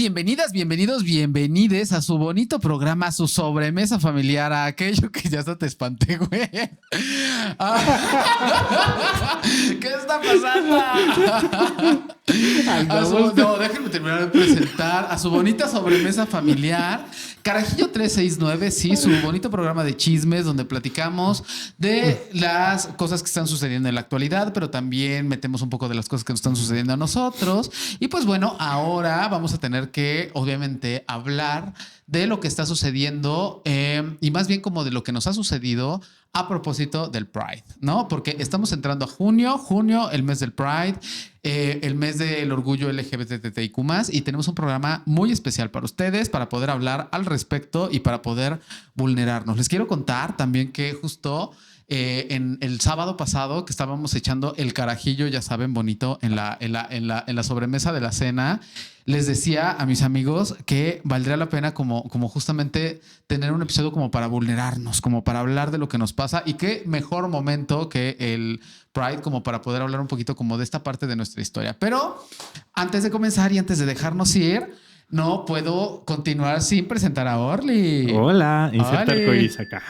bienvenidas, bienvenidos, bienvenides a su bonito programa, su sobremesa familiar, a aquello que ya hasta te espanté, güey. ¿Qué está pasando? No, déjenme terminar de presentar a su bonita sobremesa familiar, Carajillo 369, sí, su bonito programa de chismes donde platicamos de las cosas que están sucediendo en la actualidad, pero también metemos un poco de las cosas que nos están sucediendo a nosotros. Y pues bueno, ahora vamos a tener que obviamente hablar de lo que está sucediendo y más bien como de lo que nos ha sucedido a propósito del Pride, ¿no? Porque estamos entrando a junio, el mes del Pride, el mes del orgullo LGBTIQ+, y tenemos un programa muy especial para ustedes, para poder hablar al respecto y para poder vulnerarnos. Les quiero contar también que justo en el sábado pasado que estábamos echando el carajillo, ya saben, bonito en la sobremesa de la cena, les decía a mis amigos que valdría la pena como justamente tener un episodio como para vulnerarnos, como para hablar de lo que nos pasa, y qué mejor momento que el Pride como para poder hablar un poquito como de esta parte de nuestra historia. Pero antes de comenzar y antes de dejarnos ir, no puedo continuar sin presentar a Orly. Hola, inserta arcoíris acá.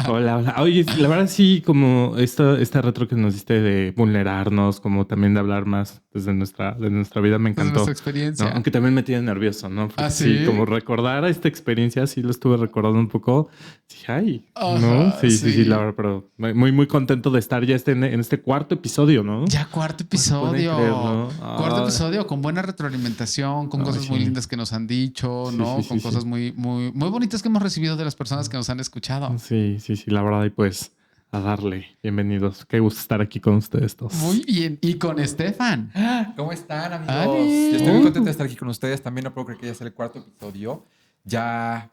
Hola. Oye, la verdad sí, como esta retro que nos diste de vulnerarnos, como también de hablar más desde nuestra vida, me encantó. Desde nuestra experiencia. ¿No? Aunque también me tiene nervioso, ¿no? Porque ¿sí? Como recordar esta experiencia, sí lo estuve recordando un poco. Dije, ay, ¿no? Sí, la verdad, pero muy contento de estar ya en este cuarto episodio, ¿no? Ya cuarto episodio. Creer, ¿no? Cuarto episodio con buena retroalimentación, con cosas muy lindas que nos han dicho, ¿no? Con cosas muy bonitas que hemos recibido de las personas que nos han escuchado. Sí, la verdad, y pues a darle. Bienvenidos. Qué gusto estar aquí con ustedes todos. Muy bien. Y con Estefan. ¿Cómo están, amigos? Yo estoy muy contento de estar aquí con ustedes. También no puedo creer que ya sea el cuarto episodio. Ya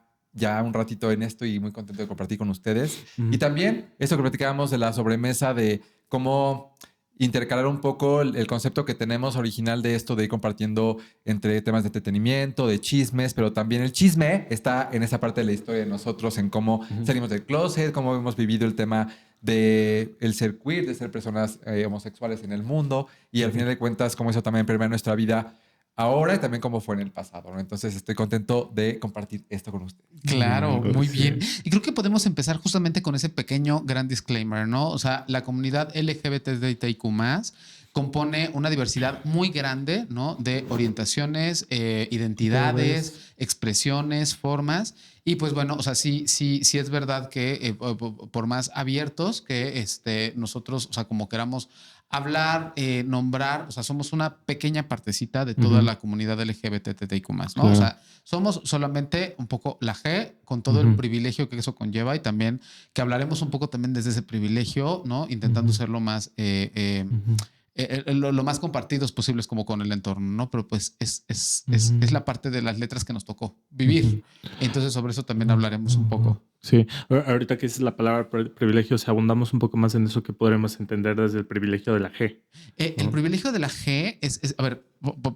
un ratito en esto y muy contento de compartir con ustedes. Y también eso que platicábamos de la sobremesa, de cómo intercalar un poco el concepto que tenemos original de esto de ir compartiendo entre temas de entretenimiento, de chismes, pero también el chisme está en esa parte de la historia de nosotros, en cómo salimos del closet, cómo hemos vivido el tema de el ser queer, de ser personas homosexuales en el mundo, y al final de cuentas cómo eso también permea nuestra vida ahora y también cómo fue en el pasado, ¿no? Entonces estoy contento de compartir esto con ustedes. Claro, muy bien. Y creo que podemos empezar justamente con ese pequeño gran disclaimer, ¿no? O sea, la comunidad LGBTIQ+ compone una diversidad muy grande, ¿no? De orientaciones, identidades, expresiones, formas. Y pues bueno, o sea, sí es verdad que por más abiertos que nosotros, o sea, como queramos hablar, nombrar, o sea, somos una pequeña partecita de toda la comunidad LGBTIQ+, ¿no? Claro. O sea, somos solamente un poco la G con todo el privilegio que eso conlleva, y también que hablaremos un poco también desde ese privilegio, ¿no? Intentando ser lo más lo más compartidos posibles como con el entorno, ¿no? Pero pues es la parte de las letras que nos tocó vivir. Entonces sobre eso también hablaremos un poco. Sí, ahorita que es la palabra privilegio, si abundamos un poco más en eso, que podremos entender desde el privilegio de la G. El privilegio de la G es a ver,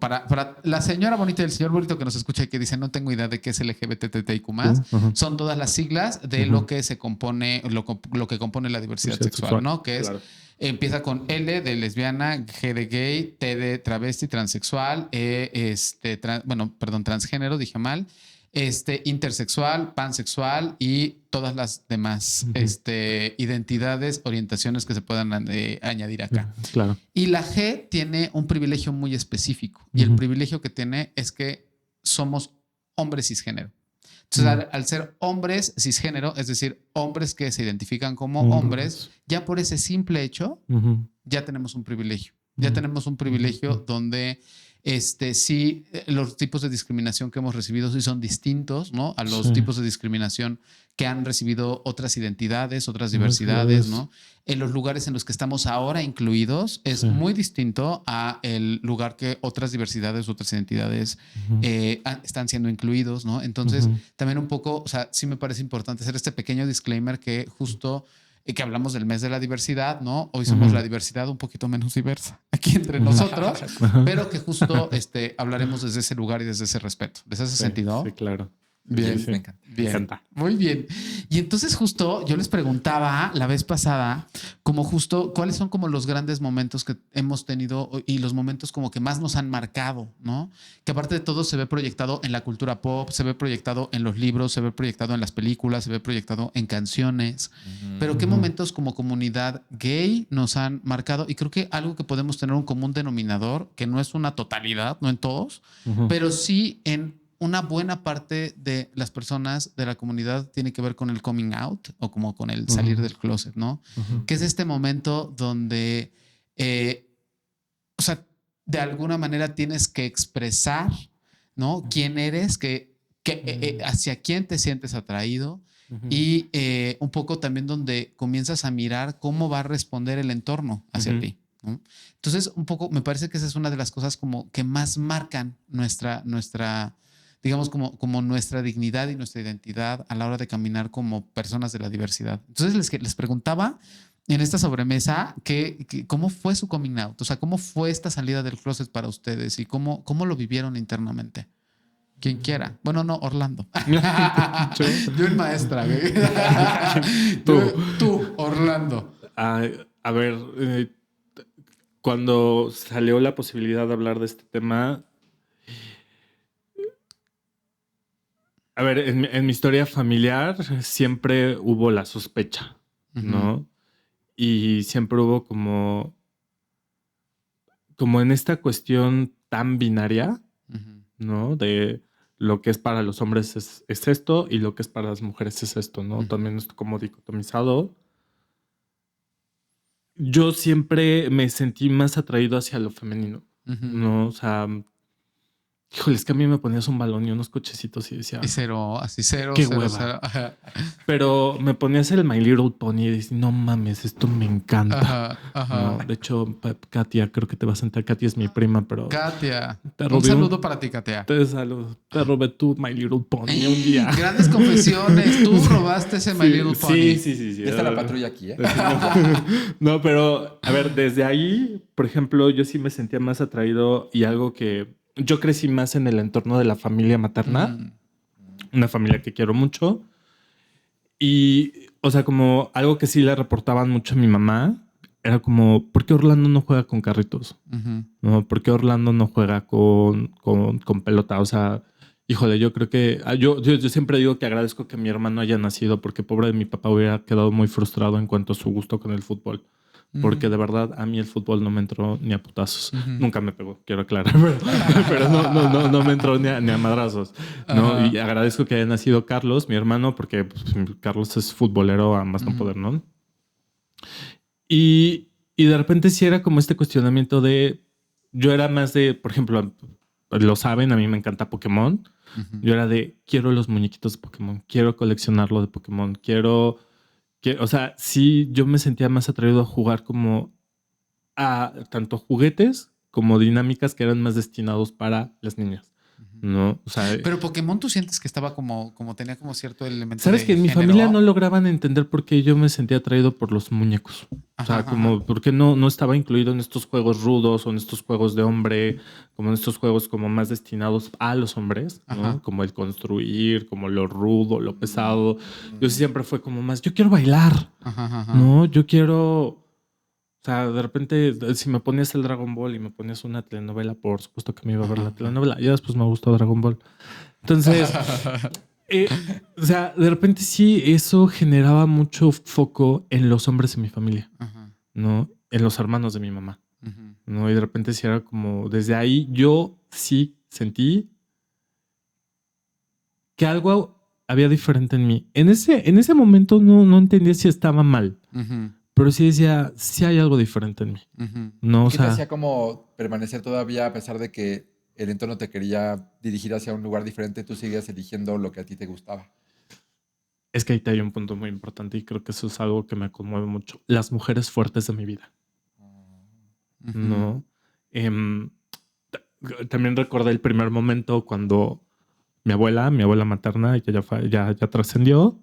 para la señora bonita y el señor bonito que nos escucha y que dice no tengo idea de qué es LGBTIQ+, son todas las siglas de lo que se compone, lo que compone la diversidad sexual, ¿no? Que es... Claro. Empieza con L de lesbiana, G de gay, T de travesti, transexual, transgénero, dije mal, intersexual, pansexual y todas las demás identidades, orientaciones que se puedan añadir acá. Claro. Y la G tiene un privilegio muy específico, y el privilegio que tiene es que somos hombres cisgénero. Entonces, al ser hombres cisgénero, es decir, hombres que se identifican como hombres, ya por ese simple hecho, ya tenemos un privilegio. Ya tenemos un privilegio donde sí, los tipos de discriminación que hemos recibido sí son distintos, ¿no? A los tipos de discriminación que han recibido otras identidades, otras diversidades, ¿no? En los lugares en los que estamos ahora incluidos es muy distinto a el lugar que otras diversidades, otras identidades están siendo incluidos, ¿no? Entonces, también un poco, o sea, sí me parece importante hacer este pequeño disclaimer que justo que hablamos del mes de la diversidad, ¿no? Hoy somos la diversidad un poquito menos diversa aquí entre nosotros, pero que justo hablaremos desde ese lugar y desde ese respeto. ¿Les hace sentido? Sí, claro. Bien, Sí, me encanta. bien. Me encanta. Muy bien. Y entonces justo yo les preguntaba la vez pasada, como justo, ¿cuáles son como los grandes momentos que hemos tenido y los momentos como que más nos han marcado, ¿no? Que aparte de todo se ve proyectado en la cultura pop, se ve proyectado en los libros, se ve proyectado en las películas, se ve proyectado en canciones. Pero ¿qué momentos como comunidad gay nos han marcado? Y creo que algo que podemos tener un común denominador, que no es una totalidad, no en todos, pero sí en una buena parte de las personas de la comunidad tiene que ver con el coming out o como con el salir del closet, ¿no? Que es este momento donde, o sea, de alguna manera tienes que expresar, ¿no? Quién eres, hacia quién te sientes atraído y un poco también donde comienzas a mirar cómo va a responder el entorno hacia ti, ¿no? Entonces, un poco me parece que esa es una de las cosas como que más marcan nuestra digamos, como nuestra dignidad y nuestra identidad a la hora de caminar como personas de la diversidad. Entonces les preguntaba en esta sobremesa cómo fue su coming out, o sea, cómo fue esta salida del closet para ustedes y cómo lo vivieron internamente. Quien quiera. Bueno, no, Orlando. Yo el maestra. Tú, Orlando. A ver, cuando salió la posibilidad de hablar de este tema, a ver, en mi historia familiar siempre hubo la sospecha, ¿no? Y siempre hubo como en esta cuestión tan binaria, ¿no? De lo que es para los hombres es esto y lo que es para las mujeres es esto, ¿no? También es como dicotomizado. Yo siempre me sentí más atraído hacia lo femenino, ¿no? O sea, híjole, es que a mí me ponías un balón y unos cochecitos y decía... Y cero, así cero, qué cero, hueva. Cero. Pero me ponías el My Little Pony y decía, no mames, esto me encanta. ¿No? De hecho, Katia, creo que te vas a enterar. Katia es mi prima, pero... Katia. Un saludo para ti, Katia. Te robé tu My Little Pony un día. Grandes confesiones. Tú robaste ese My Little Pony. Sí. Ya está la patrulla aquí, ¿eh? No, pero a ver, desde ahí, por ejemplo, yo sí me sentía más atraído y algo que... Yo crecí más en el entorno de la familia materna. Una familia que quiero mucho. Y, o sea, como algo que sí le reportaban mucho a mi mamá era como, ¿por qué Orlando no juega con carritos? ¿No? ¿Por qué Orlando no juega con pelota? O sea, híjole, yo creo que... Yo siempre digo que agradezco que mi hermano haya nacido porque pobre de mi papá hubiera quedado muy frustrado en cuanto a su gusto con el fútbol. Porque de verdad a mí el fútbol no me entró ni a putazos. Nunca me pegó, quiero aclarar. Pero no me entró ni a madrazos. ¿No? Y agradezco que haya nacido Carlos, mi hermano, porque pues, Carlos es futbolero a más no poder, ¿no? Y de repente sí era como este cuestionamiento de... Yo era más de, por ejemplo, lo saben, a mí me encanta Pokémon. Yo era de, quiero los muñequitos de Pokémon. Quiero coleccionarlo de Pokémon. O sea, sí, yo me sentía más atraído a jugar como a tanto juguetes como dinámicas que eran más destinados para las niñas, ¿no? O sea, pero Pokémon, ¿tú sientes que estaba como tenía como cierto elemento? ¿sabes que en mi familia no lograban entender por qué yo me sentía atraído por los muñecos? O sea, como por qué no estaba incluido en estos juegos rudos o en estos juegos de hombre, como en estos juegos como más destinados a los hombres, ¿no? Como el construir, como lo rudo, lo pesado. Yo siempre fue como más, yo quiero bailar, ¿no? Yo quiero... O sea, de repente, si me ponías el Dragon Ball y me ponías una telenovela, por supuesto que me iba a ver la telenovela. Y después me gustó Dragon Ball. Entonces, o sea, de repente sí, eso generaba mucho foco en los hombres de mi familia, ¿no? En los hermanos de mi mamá, ¿no? Y de repente sí era como, desde ahí yo sí sentí que algo había diferente en mí. En ese momento no entendía si estaba mal. Pero sí decía, sí hay algo diferente en mí. No, ¿Qué te hacía como permanecer todavía a pesar de que el entorno te quería dirigir hacia un lugar diferente? Tú seguías eligiendo lo que a ti te gustaba. Es que ahí hay un punto muy importante y creo que eso es algo que me conmueve mucho. Las mujeres fuertes de mi vida. ¿No? También recordé el primer momento cuando mi abuela materna, ya trascendió.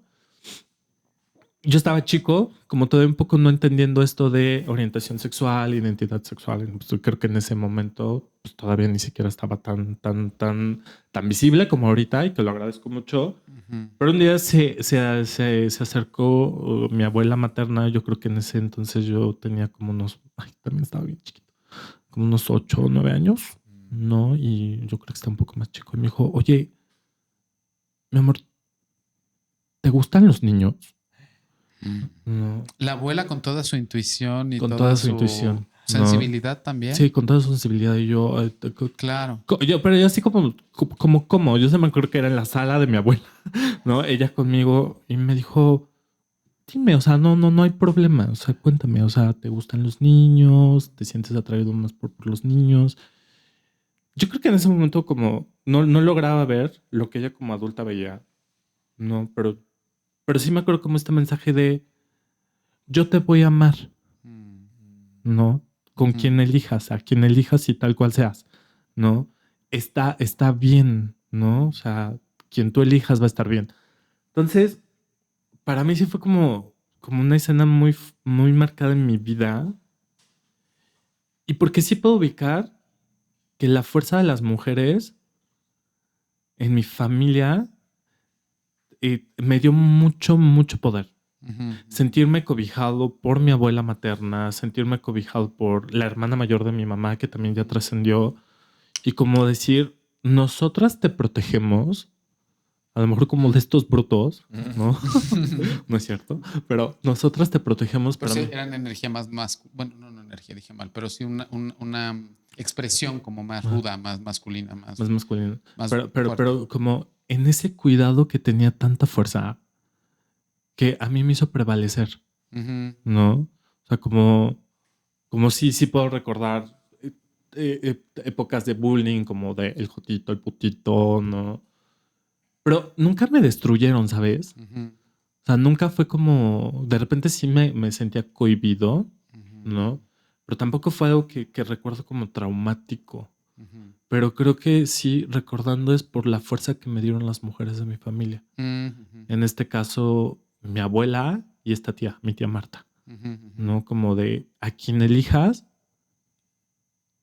Yo estaba chico, como todavía un poco no entendiendo esto de orientación sexual, identidad sexual. Entonces, creo que en ese momento pues todavía ni siquiera estaba tan visible como ahorita y que lo agradezco mucho. Pero un día se acercó mi abuela materna. Yo creo que en ese entonces yo tenía como unos, también estaba bien chiquito, como unos 8 o 9 años, ¿no? Y yo creo que está un poco más chico. Y me dijo, oye, mi amor, ¿te gustan los niños? No. La abuela con toda su intuición y Con toda toda su su intuición. sensibilidad también. Sí, con toda su sensibilidad. Y yo, Claro. pero yo así como, yo se me acuerdo que era en la sala de mi abuela, ¿no? Ella conmigo y me dijo, dime, o sea, no hay problema. O sea, cuéntame, o sea, ¿te gustan los niños? ¿Te sientes atraído más por los niños? Yo creo que en ese momento como no lograba ver lo que ella como adulta veía, ¿no? Pero sí me acuerdo como este mensaje de, yo te voy a amar, ¿no? Con quien elijas, a quien elijas y tal cual seas, ¿no? Está bien, ¿no? O sea, quien tú elijas va a estar bien. Entonces, para mí sí fue como una escena muy marcada en mi vida. Y porque sí puedo ubicar que la fuerza de las mujeres en mi familia me dio mucho poder. Sentirme cobijado por mi abuela materna, sentirme cobijado por la hermana mayor de mi mamá, que también ya trascendió, y como decir, nosotras te protegemos, a lo mejor como de estos brutos, ¿no? No es cierto, pero nosotras te protegemos. Pero sí, mí. eran energía más, bueno, no energía, dije mal, pero sí una expresión como más ruda, más masculina, más masculina. Más pero como en ese cuidado que tenía tanta fuerza, que a mí me hizo prevalecer, ¿no? O sea, como sí puedo recordar épocas de bullying, como de el jotito, el putito, ¿no? Pero nunca me destruyeron, ¿sabes? O sea, nunca fue como, de repente sí me sentía cohibido, ¿no? Pero tampoco fue algo que recuerdo como traumático. Pero creo que sí, recordando es por la fuerza que me dieron las mujeres de mi familia. En este caso, mi abuela y esta tía, mi tía Marta. ¿No? Como de a quien elijas,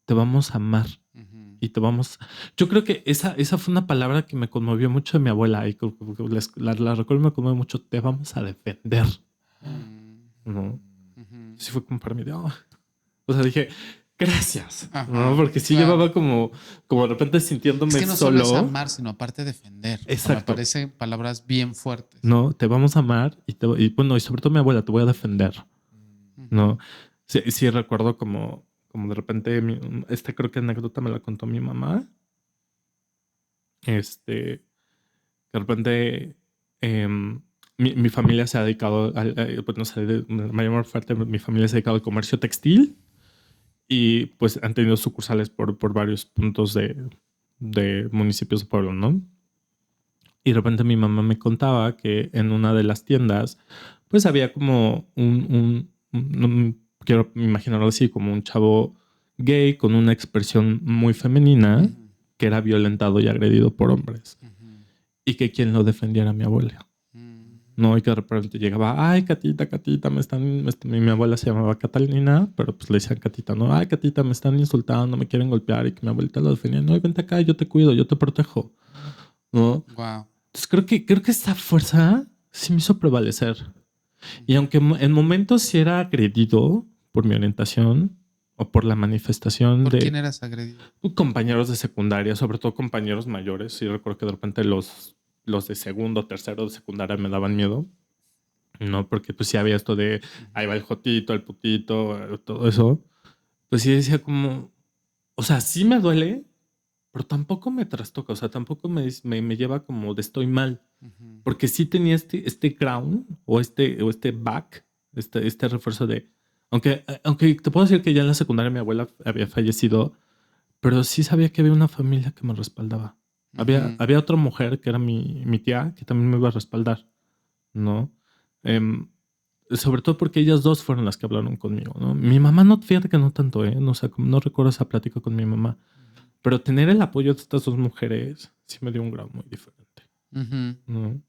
te vamos a amar. Y te vamos. Yo creo que esa fue una palabra que me conmovió mucho de mi abuela. Y la recuerdo y me conmovió mucho. Te vamos a defender. ¿No? Sí fue como para mí de. Oh. O sea, dije, gracias. ¿No? Porque sí llevaba como de repente sintiéndome es que no solo. Solo es amar, sino aparte defender. Exacto. O sea, me parecen palabras bien fuertes. No, te vamos a amar y bueno, y sobre todo mi abuela, te voy a defender. ¿No? Sí recuerdo como de repente, creo que anécdota me la contó mi mamá. De repente mi familia se ha dedicado, pues no sé, la mayor parte de mi familia se ha dedicado al comercio textil y pues han tenido sucursales por varios puntos de municipios de pueblo, ¿no? Y de repente mi mamá me contaba que en una de las tiendas pues había como quiero imaginarlo así, como un chavo gay con una expresión muy femenina que era violentado y agredido por hombres. Y que quien lo defendía era mi abuela. No, y que de repente llegaba, ay, Catita, mi abuela se llamaba Catalina, pero pues le decían Catita, ¿no? Ay, Catita, me están insultando, me quieren golpear, y que mi abuelita lo defendía. No, vente acá, yo te cuido, yo te protejo. ¿No? Wow. Entonces creo que esa fuerza sí me hizo prevalecer. Y aunque en momentos sí era agredido por mi orientación o por la manifestación ¿Por quién eras agredido? Compañeros de secundaria, sobre todo compañeros mayores. Sí recuerdo que de repente los de segundo, tercero de secundaria me daban miedo. No, porque pues sí había esto de ahí va el jotito, el putito, todo eso. Pues sí decía como, o sea, sí me duele, pero tampoco me trastoca, o sea, tampoco me lleva como de estoy mal. Porque sí tenía este ground o este back, este refuerzo de, aunque te puedo decir que ya en la secundaria mi abuela había fallecido, pero sí sabía que había una familia que me respaldaba. Había otra mujer que era mi tía que también me iba a respaldar, ¿no? Sobre todo porque ellas dos fueron las que hablaron conmigo, ¿no? Mi mamá no, fíjate que no tanto, no, o sea, no recuerdo esa plática con mi mamá. Pero tener el apoyo de estas dos mujeres sí me dio un grado muy diferente. ¿No?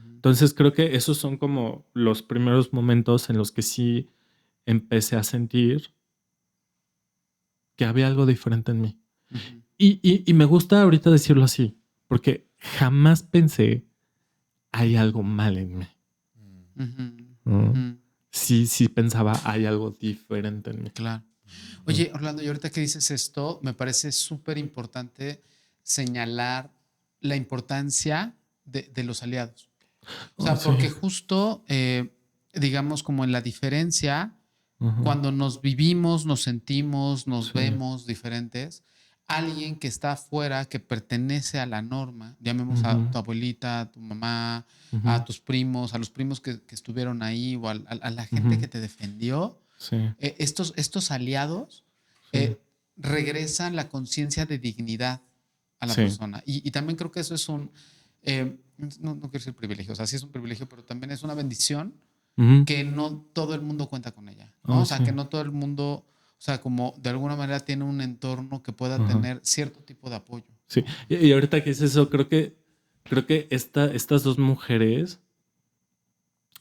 Entonces creo que esos son como los primeros momentos en los que sí empecé a sentir que había algo diferente en mí. Y me gusta ahorita decirlo así, porque jamás pensé, hay algo mal en mí. ¿No? Sí pensaba, hay algo diferente en mí. Claro. Oye, Orlando, y ahorita que dices esto, me parece súper importante señalar la importancia de los aliados. O sea, porque justo, digamos, como en la diferencia, cuando nos vivimos, nos sentimos, nos vemos diferentes, alguien que está afuera, que pertenece a la norma, llamemos a tu abuelita, a tu mamá, a tus primos, a los primos que estuvieron ahí o a la gente que te defendió, estos aliados regresan la conciencia de dignidad a la persona. Y también creo que eso es un, no quiero decir privilegio, o sea, sí es un privilegio, pero también es una bendición que no todo el mundo cuenta con ella, ¿no? O sea, que no todo el mundo, o sea, como de alguna manera tiene un entorno que pueda tener cierto tipo de apoyo. Sí, y ahorita que dices eso, creo que estas dos mujeres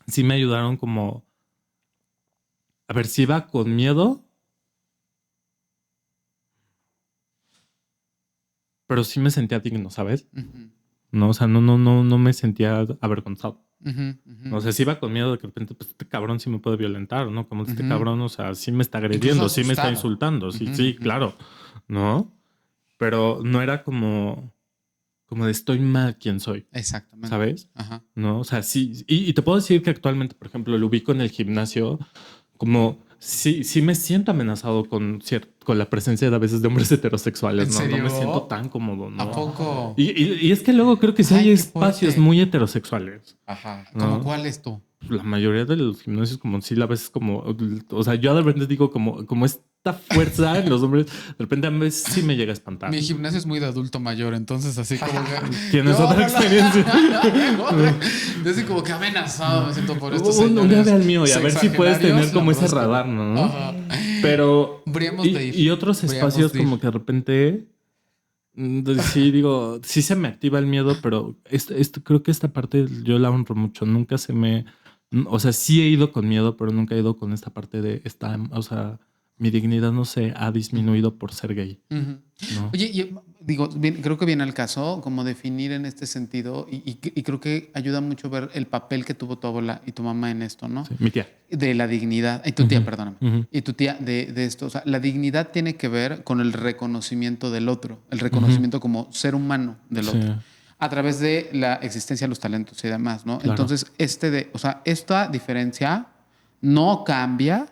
sí me ayudaron como, a ver, si iba con miedo, pero sí me sentía digno, ¿sabes? No, o sea, no me sentía avergonzado. O sea, si iba con miedo de que de repente, pues este cabrón sí me puede violentar, ¿no? Como este cabrón, o sea, sí me está agrediendo, sí me está insultando, sí, claro, ¿no? Pero no era como de estoy mal quien soy. Exactamente. ¿Sabes? ¿No? O sea, sí. Y te puedo decir que actualmente, por ejemplo, lo ubico en el gimnasio como sí me siento amenazado con la presencia de a veces de hombres heterosexuales. ¿En ¿No? serio? No me siento tan cómodo, ¿no? ¿A poco? Y es que luego creo que sí hay espacios muy heterosexuales. Ajá. ¿no? ¿Cómo cuál es tú? La mayoría de los gimnasios, como sí, a veces como, o sea, yo de repente digo como esta fuerza en los hombres, de repente a veces sí me llega a espantar. Mi gimnasio es muy de adulto mayor, entonces así como que... ¿Tienes otra experiencia? Yo así como que amenazado me siento por estos Un día señores ve al mío y a ver si puedes tener como ese radar, ¿no? Ajá. Pero... De ir. Y otros espacios como que de repente... Sí, digo, sí se me activa el miedo, pero creo que esta parte yo la honro mucho. Nunca se me... O sea, sí he ido con miedo, pero nunca he ido con esta parte de o sea, mi dignidad no se ha disminuido por ser gay. ¿no? Oye, digo, creo que viene al caso como definir en este sentido y creo que ayuda mucho ver el papel que tuvo tu abuela y tu mamá en esto, ¿no? Sí, mi tía. De la dignidad, y tu tía, perdóname, y tu tía de esto. O sea, la dignidad tiene que ver con el reconocimiento del otro, el reconocimiento como ser humano del otro. A través de la existencia de los talentos y demás, ¿no? Claro. Entonces, esta diferencia no cambia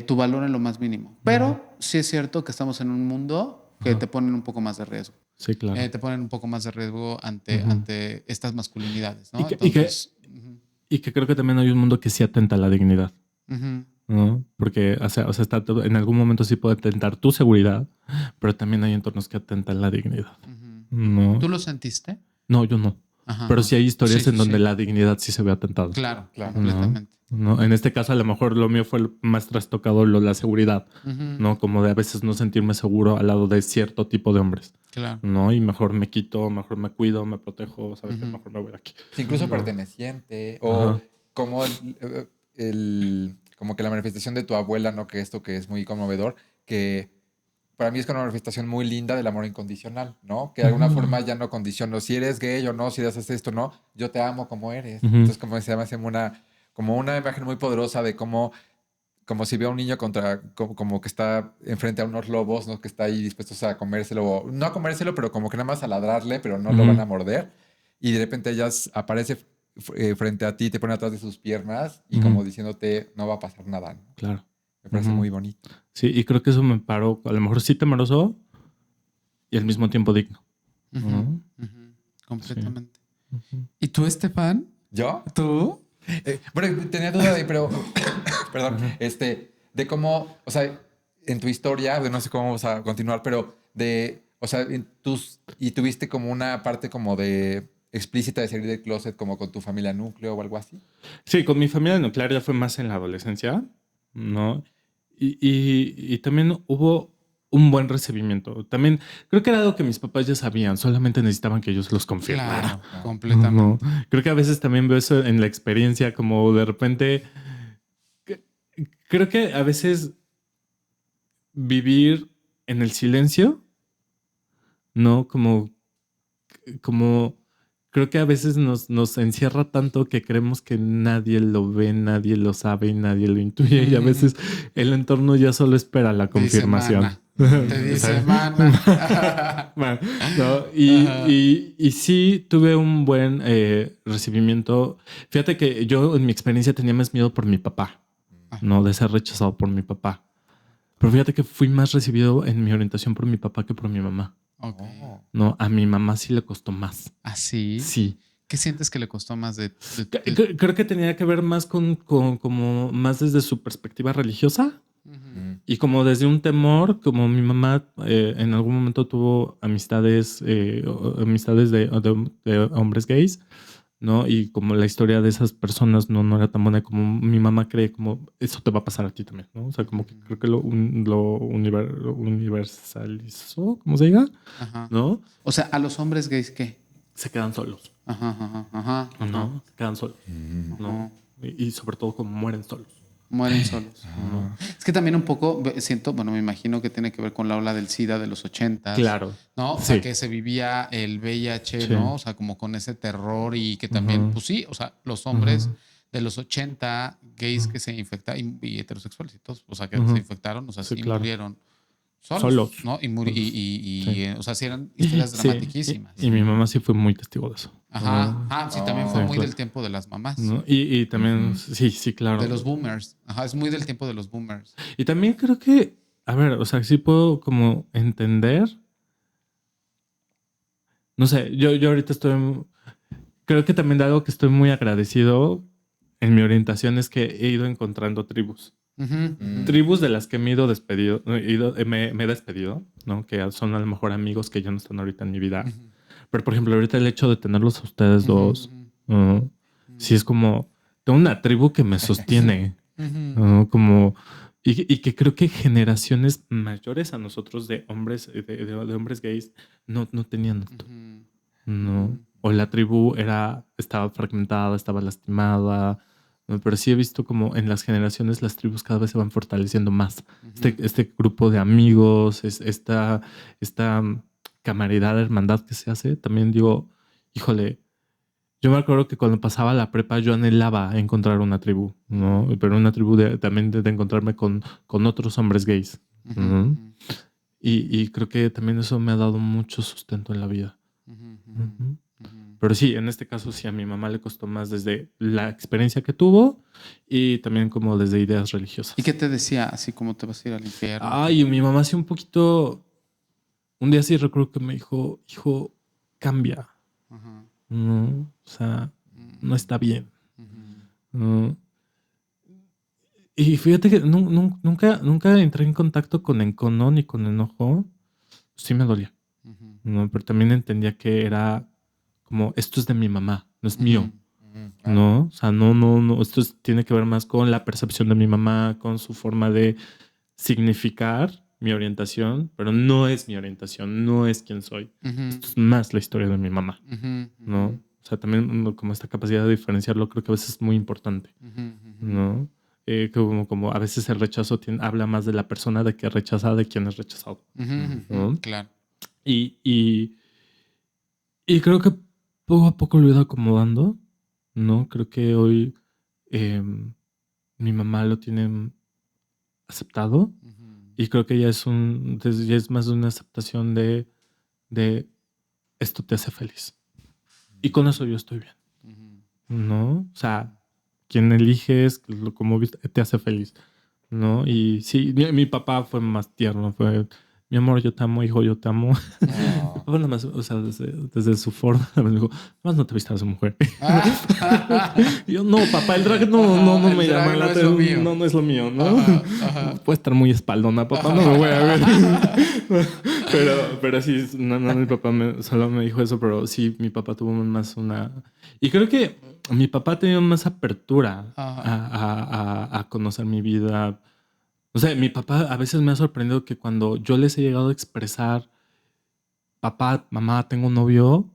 tu valor en lo más mínimo. Pero sí es cierto que estamos en un mundo que te ponen un poco más de riesgo. Sí, claro. Te ponen un poco más de riesgo ante estas masculinidades, ¿no? Y que creo que también hay un mundo que sí atenta a la dignidad. ¿no? Porque o sea, en algún momento sí puede atentar tu seguridad, pero también hay entornos que atentan la dignidad. ¿no? ¿Tú lo sentiste? No, yo no. Pero sí hay historias en donde la dignidad sí se ve atentada. Claro, completamente. ¿no? En este caso, a lo mejor lo mío fue más trastocado la seguridad, ¿no? Como de a veces no sentirme seguro al lado de cierto tipo de hombres. Claro. ¿no? Y mejor me quito, mejor me cuido, me protejo, ¿sabes? Que mejor me voy de aquí. Sí, incluso perteneciente. O como como que la manifestación de tu abuela, ¿no? Que esto que es muy conmovedor, que para mí es una manifestación muy linda del amor incondicional, ¿no? Que de alguna forma ya no condiciono si eres gay o no, si haces esto o no, yo te amo como eres. Entonces, como se llama, como una imagen muy poderosa de cómo, como si veo a un niño como que está enfrente a unos lobos, ¿no? Que está ahí dispuestos a comérselo, no a comérselo, pero como que nada más a ladrarle, pero no lo van a morder. Y de repente ella aparece frente a ti, te pone atrás de sus piernas y como diciéndote, no va a pasar nada, ¿no? Claro. Me parece muy bonito. Sí, y creo que eso me paró, a lo mejor sí temeroso y al mismo tiempo digno. Completamente. Sí. ¿Y tú, Estefan? ¿Yo? ¿Tú? Bueno, tenía duda de, pero, perdón, de cómo, o sea, en tu historia, no sé cómo vamos a continuar, pero o sea, y tuviste como una parte como de explícita de salir del closet como con tu familia núcleo o algo así. Sí, con mi familia nuclear ya fue más en la adolescencia, ¿no? Y también hubo un buen recibimiento. También creo que era algo que mis papás ya sabían, solamente necesitaban que yo se los confirmara. Claro, completamente. ¿no? Creo que a veces también veo eso en la experiencia, como de repente... Creo que a veces vivir en el silencio ¿no? Como creo que a veces nos encierra tanto que creemos que nadie lo ve, nadie lo sabe y nadie lo intuye. Y a veces el entorno ya solo espera la confirmación. Te dice, mana. Bueno, ¿no? Y sí tuve un buen recibimiento. Fíjate que yo en mi experiencia tenía más miedo por mi papá, ¿no? De ser rechazado por mi papá. Pero fíjate que fui más recibido en mi orientación por mi papá que por mi mamá. Ok. No, a mi mamá sí le costó más. ¿Ah, sí? Sí. ¿Qué sientes que le costó más de Creo que tenía que ver más con como más desde su perspectiva religiosa y como desde un temor, como mi mamá en algún momento tuvo amistades de hombres gays, ¿no? Y como la historia de esas personas no era tan buena como mi mamá cree, como eso te va a pasar a ti también, ¿no? O sea, como que creo que lo universalizó, ¿cómo se diga? Ajá. ¿No? O sea, ¿a los hombres gays qué? Se quedan solos. Ajá. No, se quedan solos. ¿No? Y sobre todo como mueren solos. Mueren solos. Es que también un poco siento, bueno, me imagino que tiene que ver con la ola del SIDA de los 80. Claro. ¿No? O sea, que se vivía el VIH, ¿no? O sea, como con ese terror y que también, pues sí, o sea, los hombres de los 80, gays que se infectaron y heterosexuales y todos, o sea, que se infectaron, o sea, sí, claro. murieron solos, ¿no? O sea, sí eran historias dramatiquísimas. Y mi mamá sí fue muy testigo de eso. Ajá. Sí, también fue muy claro. del tiempo de las mamás. ¿No? Y también, sí, claro. De los boomers. Ajá, es muy del tiempo de los boomers. Y también creo que, a ver, o sea, sí puedo como entender. No sé, yo ahorita creo que también de algo que estoy muy agradecido en mi orientación es que he ido encontrando tribus. Tribus de las que me he ido despedido, me he despedido, ¿no? Que son a lo mejor amigos que ya no están ahorita en mi vida. Pero, por ejemplo, ahorita el hecho de tenerlos a ustedes dos, sí es como, tengo una tribu que me sostiene, como, y que creo que generaciones mayores a nosotros de hombres, de hombres gays no tenían esto, ¿no? O la tribu estaba fragmentada, estaba lastimada, ¿no? Pero sí he visto como en las generaciones las tribus cada vez se van fortaleciendo más. Este grupo de amigos, esta camaridad, hermandad que se hace, también digo, híjole, yo me acuerdo que cuando pasaba la prepa yo anhelaba encontrar una tribu, ¿no? Pero una tribu también de encontrarme con otros hombres gays. Y creo que también eso me ha dado mucho sustento en la vida. Pero sí, en este caso sí a mi mamá le costó más desde la experiencia que tuvo y también como desde ideas religiosas. ¿Y qué te decía? Así como te vas a ir al infierno. Ay, mi mamá sí un poquito... Un día sí recuerdo que me dijo, hijo, cambia. No, o sea, no está bien. Y fíjate que nunca entré en contacto con encono ni con enojo. Sí me dolía. No, pero también entendía que era como, esto es de mi mamá, no es mío. No, o sea, no, esto tiene que ver más con la percepción de mi mamá, con su forma de significar mi orientación, pero no es mi orientación, no es quien soy. Esto es más la historia de mi mamá, ¿no? O sea, también como esta capacidad de diferenciarlo creo que a veces es muy importante, ¿no? Como a veces el rechazo habla más de la persona de que rechaza de quien es rechazado. ¿No? Claro. Y creo que poco a poco lo he ido acomodando, ¿no? Creo que hoy mi mamá lo tiene aceptado y creo que ya es más de una aceptación de esto te hace feliz. Y con eso yo estoy bien, ¿no? O sea, quien eliges, como te hace feliz, ¿no? Y sí, mi papá fue más tierno, fue... Mi amor, yo te amo, hijo, yo te amo. Nada más, o sea, desde su forma, me dijo, más no te vistas de mujer. Y yo, no, papá, el drag no me llama la atención. No es lo mío, ¿no? Puede estar muy espaldona, papá, no me voy a ver. pero sí, no, mi papá solo me dijo eso, pero sí, mi papá tuvo más una... Y creo que mi papá ha tenido más apertura a conocer mi vida. O sea, mi papá a veces me ha sorprendido que cuando yo les he llegado a expresar, papá, mamá, tengo un novio,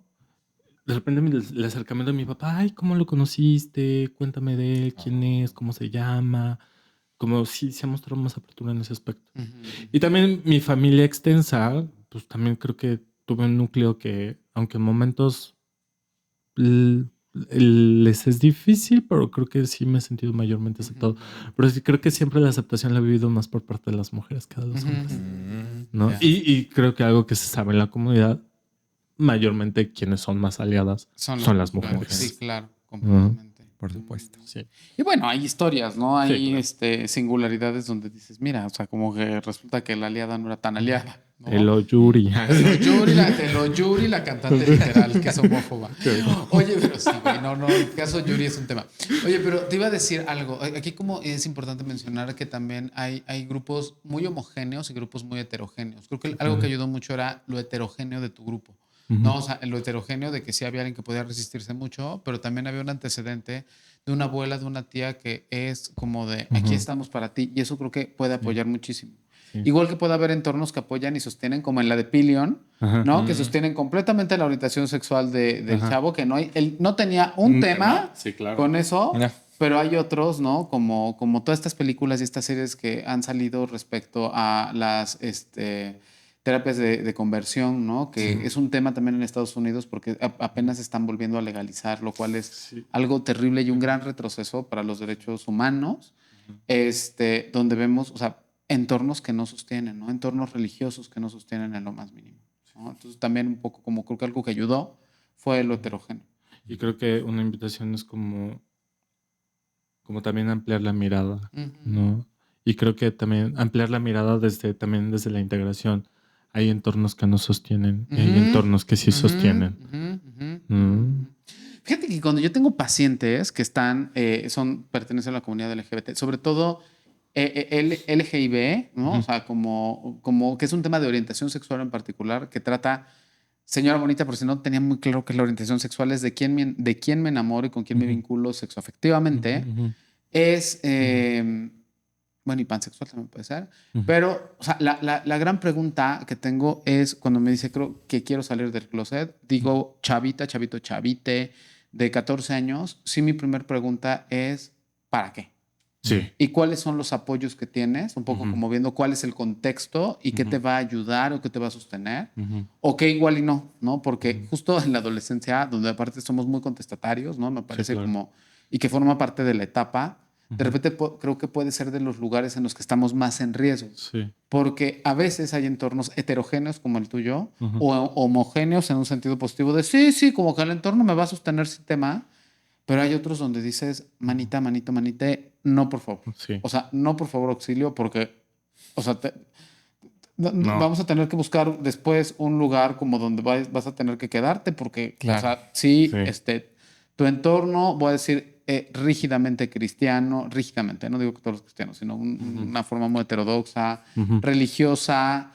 de repente el acercamiento de mi papá, ay, ¿cómo lo conociste? Cuéntame de él, quién es, cómo se llama. Como sí se ha mostrado más apertura en ese aspecto. Y también mi familia extensa, pues también creo que tuve un núcleo que, aunque en momentos les es difícil, pero creo que sí me he sentido mayormente aceptado. Pero sí creo que siempre la aceptación la he vivido más por parte de las mujeres que de los hombres, ¿no? Yeah. Y creo que algo que se sabe en la comunidad, mayormente quienes son más aliadas son las mujeres. Sí, claro, completamente. Por supuesto. Sí. Y bueno, hay historias, ¿no? Hay claro. singularidades donde dices, mira, o sea, como que resulta que la aliada no era tan aliada, ¿no? El Oyuri. Te lo Yuri, la cantante literal, que es homófoba. Oye, pero sí, güey, no, el caso Yuri es un tema. Oye, pero te iba a decir algo. Aquí como es importante mencionar que también hay grupos muy homogéneos y grupos muy heterogéneos. Creo que algo que ayudó mucho era lo heterogéneo de tu grupo. No, o sea, lo heterogéneo de que sí había alguien que podía resistirse mucho, pero también había un antecedente de una abuela, de una tía que es como de aquí estamos para ti, y eso creo que puede apoyar muchísimo. Sí. Igual que puede haber entornos que apoyan y sostienen, como en la de Pillion, ¿no? Que sostienen completamente la orientación sexual del chavo, que él no tenía un tema con eso, pero hay otros, ¿no? Como todas estas películas y estas series que han salido respecto a las terapias de conversión, ¿no? Que es un tema también en Estados Unidos porque apenas están volviendo a legalizar, lo cual es algo terrible y un gran retroceso para los derechos humanos, donde vemos, o sea, entornos que no sostienen, ¿no? Entornos religiosos que no sostienen en lo más mínimo, ¿no? Entonces también un poco como creo que algo que ayudó fue lo heterogéneo. Y creo que una invitación es como también ampliar la mirada, ¿no? Y creo que también ampliar la mirada también desde la integración. Hay entornos que no sostienen y hay entornos que sí sostienen. Fíjate que cuando yo tengo pacientes que pertenecen a la comunidad LGBT, sobre todo LGIB, ¿no? O sea, como que es un tema de orientación sexual en particular que trata, señora bonita, por si no tenía muy claro que la orientación sexual es de quién me enamoro y con quién me vinculo sexoafectivamente, es... bueno, y pansexual también puede ser. Pero, o sea, la gran pregunta que tengo es cuando me dice, creo que quiero salir del closet, digo, chavita, chavito, chavite, de 14 años, sí, mi primera pregunta es, ¿para qué? Sí. ¿Y cuáles son los apoyos que tienes? Un poco como viendo cuál es el contexto y qué te va a ayudar o qué te va a sostener. O qué igual y no, ¿no? Porque justo en la adolescencia, donde aparte somos muy contestatarios, ¿no? Me parece como... Y que forma parte de la etapa... De repente creo que puede ser de los lugares en los que estamos más en riesgo. Sí. Porque a veces hay entornos heterogéneos como el tuyo o homogéneos en un sentido positivo de sí, como que el entorno me va a sostener sin tema, pero hay otros donde dices, manita, manito, manite, no, por favor. Sí. O sea, no, por favor, auxilio, porque, o sea, vamos a tener que buscar después un lugar como donde vas a tener que quedarte porque, o sea, sí. Tu entorno, voy a decir, rígidamente cristiano, rígidamente, no digo que todos los cristianos, sino una forma muy heterodoxa, religiosa,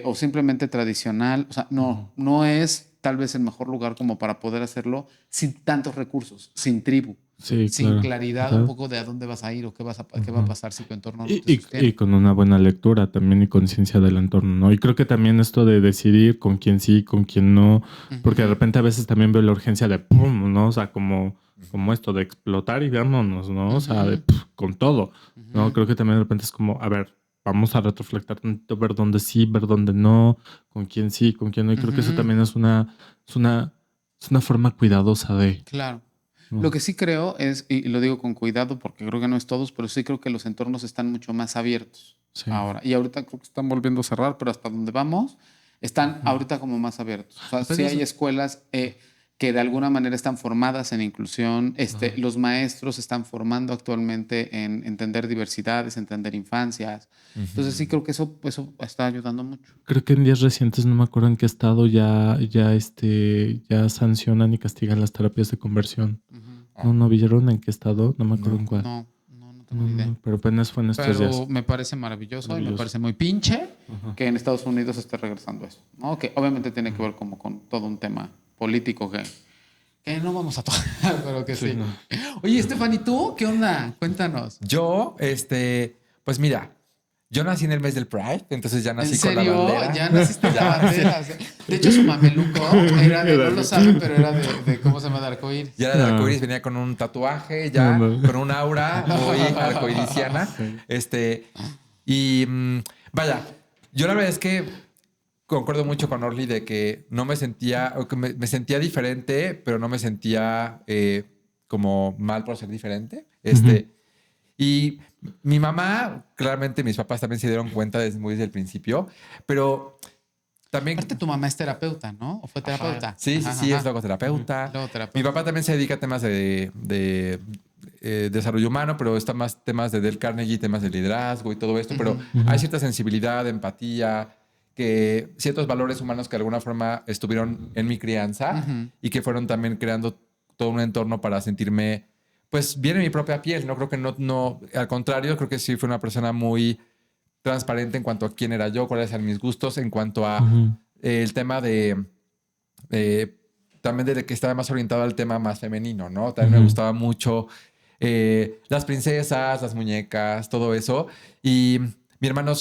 o simplemente tradicional. O sea, no es tal vez el mejor lugar como para poder hacerlo sin tantos recursos, sin tribu, sin claridad un poco de a dónde vas a ir o qué va a pasar si tu entorno no te sostiene. Y con una buena lectura también y conciencia del entorno, ¿no? Y creo que también esto de decidir con quién sí, con quién no, porque de repente a veces también veo la urgencia de pum, ¿no? O sea, como esto de explotar y vámonos, ¿no? O sea, con todo, ¿no? Creo que también de repente es como, a ver, vamos a retroflectar tantito, ver dónde sí, ver dónde no, con quién sí, con quién no. Y creo que eso también es una forma cuidadosa de... Claro. Lo que sí creo es, y lo digo con cuidado porque creo que no es todos, pero sí creo que los entornos están mucho más abiertos ahora. Y ahorita creo que están volviendo a cerrar, pero hasta donde vamos, están ahorita como más abiertos. O sea, sí hay escuelas que de alguna manera están formadas en inclusión. Los maestros están formando actualmente en entender diversidades, entender infancias. Entonces sí creo que eso está ayudando mucho. Creo que en días recientes, no me acuerdo en qué estado, ya sancionan y castigan las terapias de conversión. ¿No vieron en qué estado? No me acuerdo en cuál. No tengo idea. Pero apenas fue en estos días. Pero me parece maravilloso y me parece muy pinche que en Estados Unidos esté regresando eso, ¿no? Que obviamente tiene que ver como con todo un tema político que no vamos a tocar, pero que sí. No. Oye, Estefan, ¿y tú? ¿Qué onda? Cuéntanos. Yo, pues mira, yo nací en el mes del Pride, entonces ya nací con la bandera. ¿Ya naciste en la bandera? De hecho, su mameluco era no lo saben, pero era de ¿cómo se llama? De arcoíris. Ya era de arcoíris, venía con un tatuaje, con un aura muy arcoirisiana. Vaya, yo la verdad es que concuerdo mucho con Orly de que no me sentía, o que me sentía diferente, pero no me sentía como mal por ser diferente. Y mi mamá, claramente mis papás también se dieron cuenta desde el principio, pero también... Aparte tu mamá es terapeuta, ¿no? ¿O fue terapeuta? Sí, es logoterapeuta. Logoterapeuta. Mi papá también se dedica a temas de desarrollo humano, pero está más temas de Dale Carnegie, temas de liderazgo y todo esto, pero hay cierta sensibilidad, empatía, que ciertos valores humanos que de alguna forma estuvieron en mi crianza y que fueron también creando todo un entorno para sentirme pues bien en mi propia piel. No creo que no, al contrario, creo que sí fue una persona muy transparente en cuanto a quién era yo, cuáles eran mis gustos, en cuanto a el tema de también de que estaba más orientado al tema más femenino, ¿no? También me gustaba mucho las princesas, las muñecas, todo eso. Y mi hermano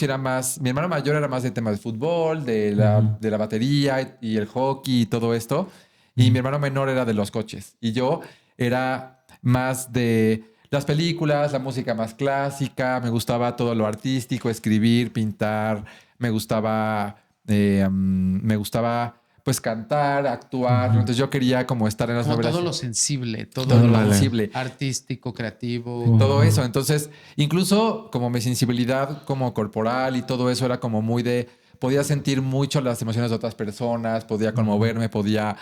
mayor era más de temas de fútbol, de la batería y el hockey y todo esto. Y mi hermano menor era de los coches. Y yo era más de las películas, la música más clásica. Me gustaba todo lo artístico, escribir, pintar. Me gustaba pues cantar, actuar. Entonces yo quería como estar en las como novelas. todo lo sensible, Todo lo sensible. Artístico, creativo. Todo eso. Entonces, incluso como mi sensibilidad como corporal y todo eso era como muy de... Podía sentir mucho las emociones de otras personas, podía conmoverme, podía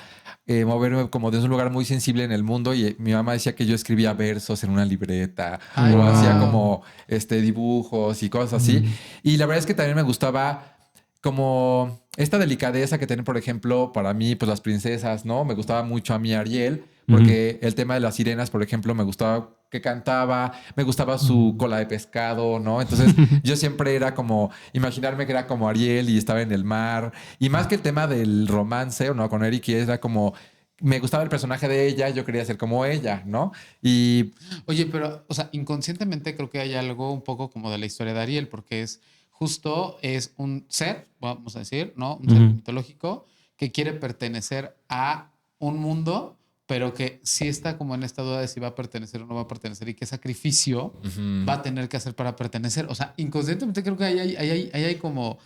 moverme como desde un lugar muy sensible en el mundo. Y mi mamá decía que yo escribía versos en una libreta o hacía como dibujos y cosas así. Y la verdad es que también me gustaba como esta delicadeza que tienen, por ejemplo, para mí, pues las princesas, ¿no? Me gustaba mucho a mí Ariel, porque el tema de las sirenas, por ejemplo, me gustaba que cantaba, me gustaba su cola de pescado, ¿no? Entonces yo siempre era como, imaginarme que era como Ariel y estaba en el mar. Y más que el tema del romance, ¿no? Con Eric, era como... Me gustaba el personaje de ella, yo quería ser como ella, ¿no? Y... Oye, pero, o sea, inconscientemente creo que hay algo un poco como de la historia de Ariel, porque es un ser, vamos a decir, ¿no? Un ser mitológico que quiere pertenecer a un mundo, pero que sí está como en esta duda de si va a pertenecer o no va a pertenecer y qué sacrificio va a tener que hacer para pertenecer. O sea, inconscientemente creo que ahí hay como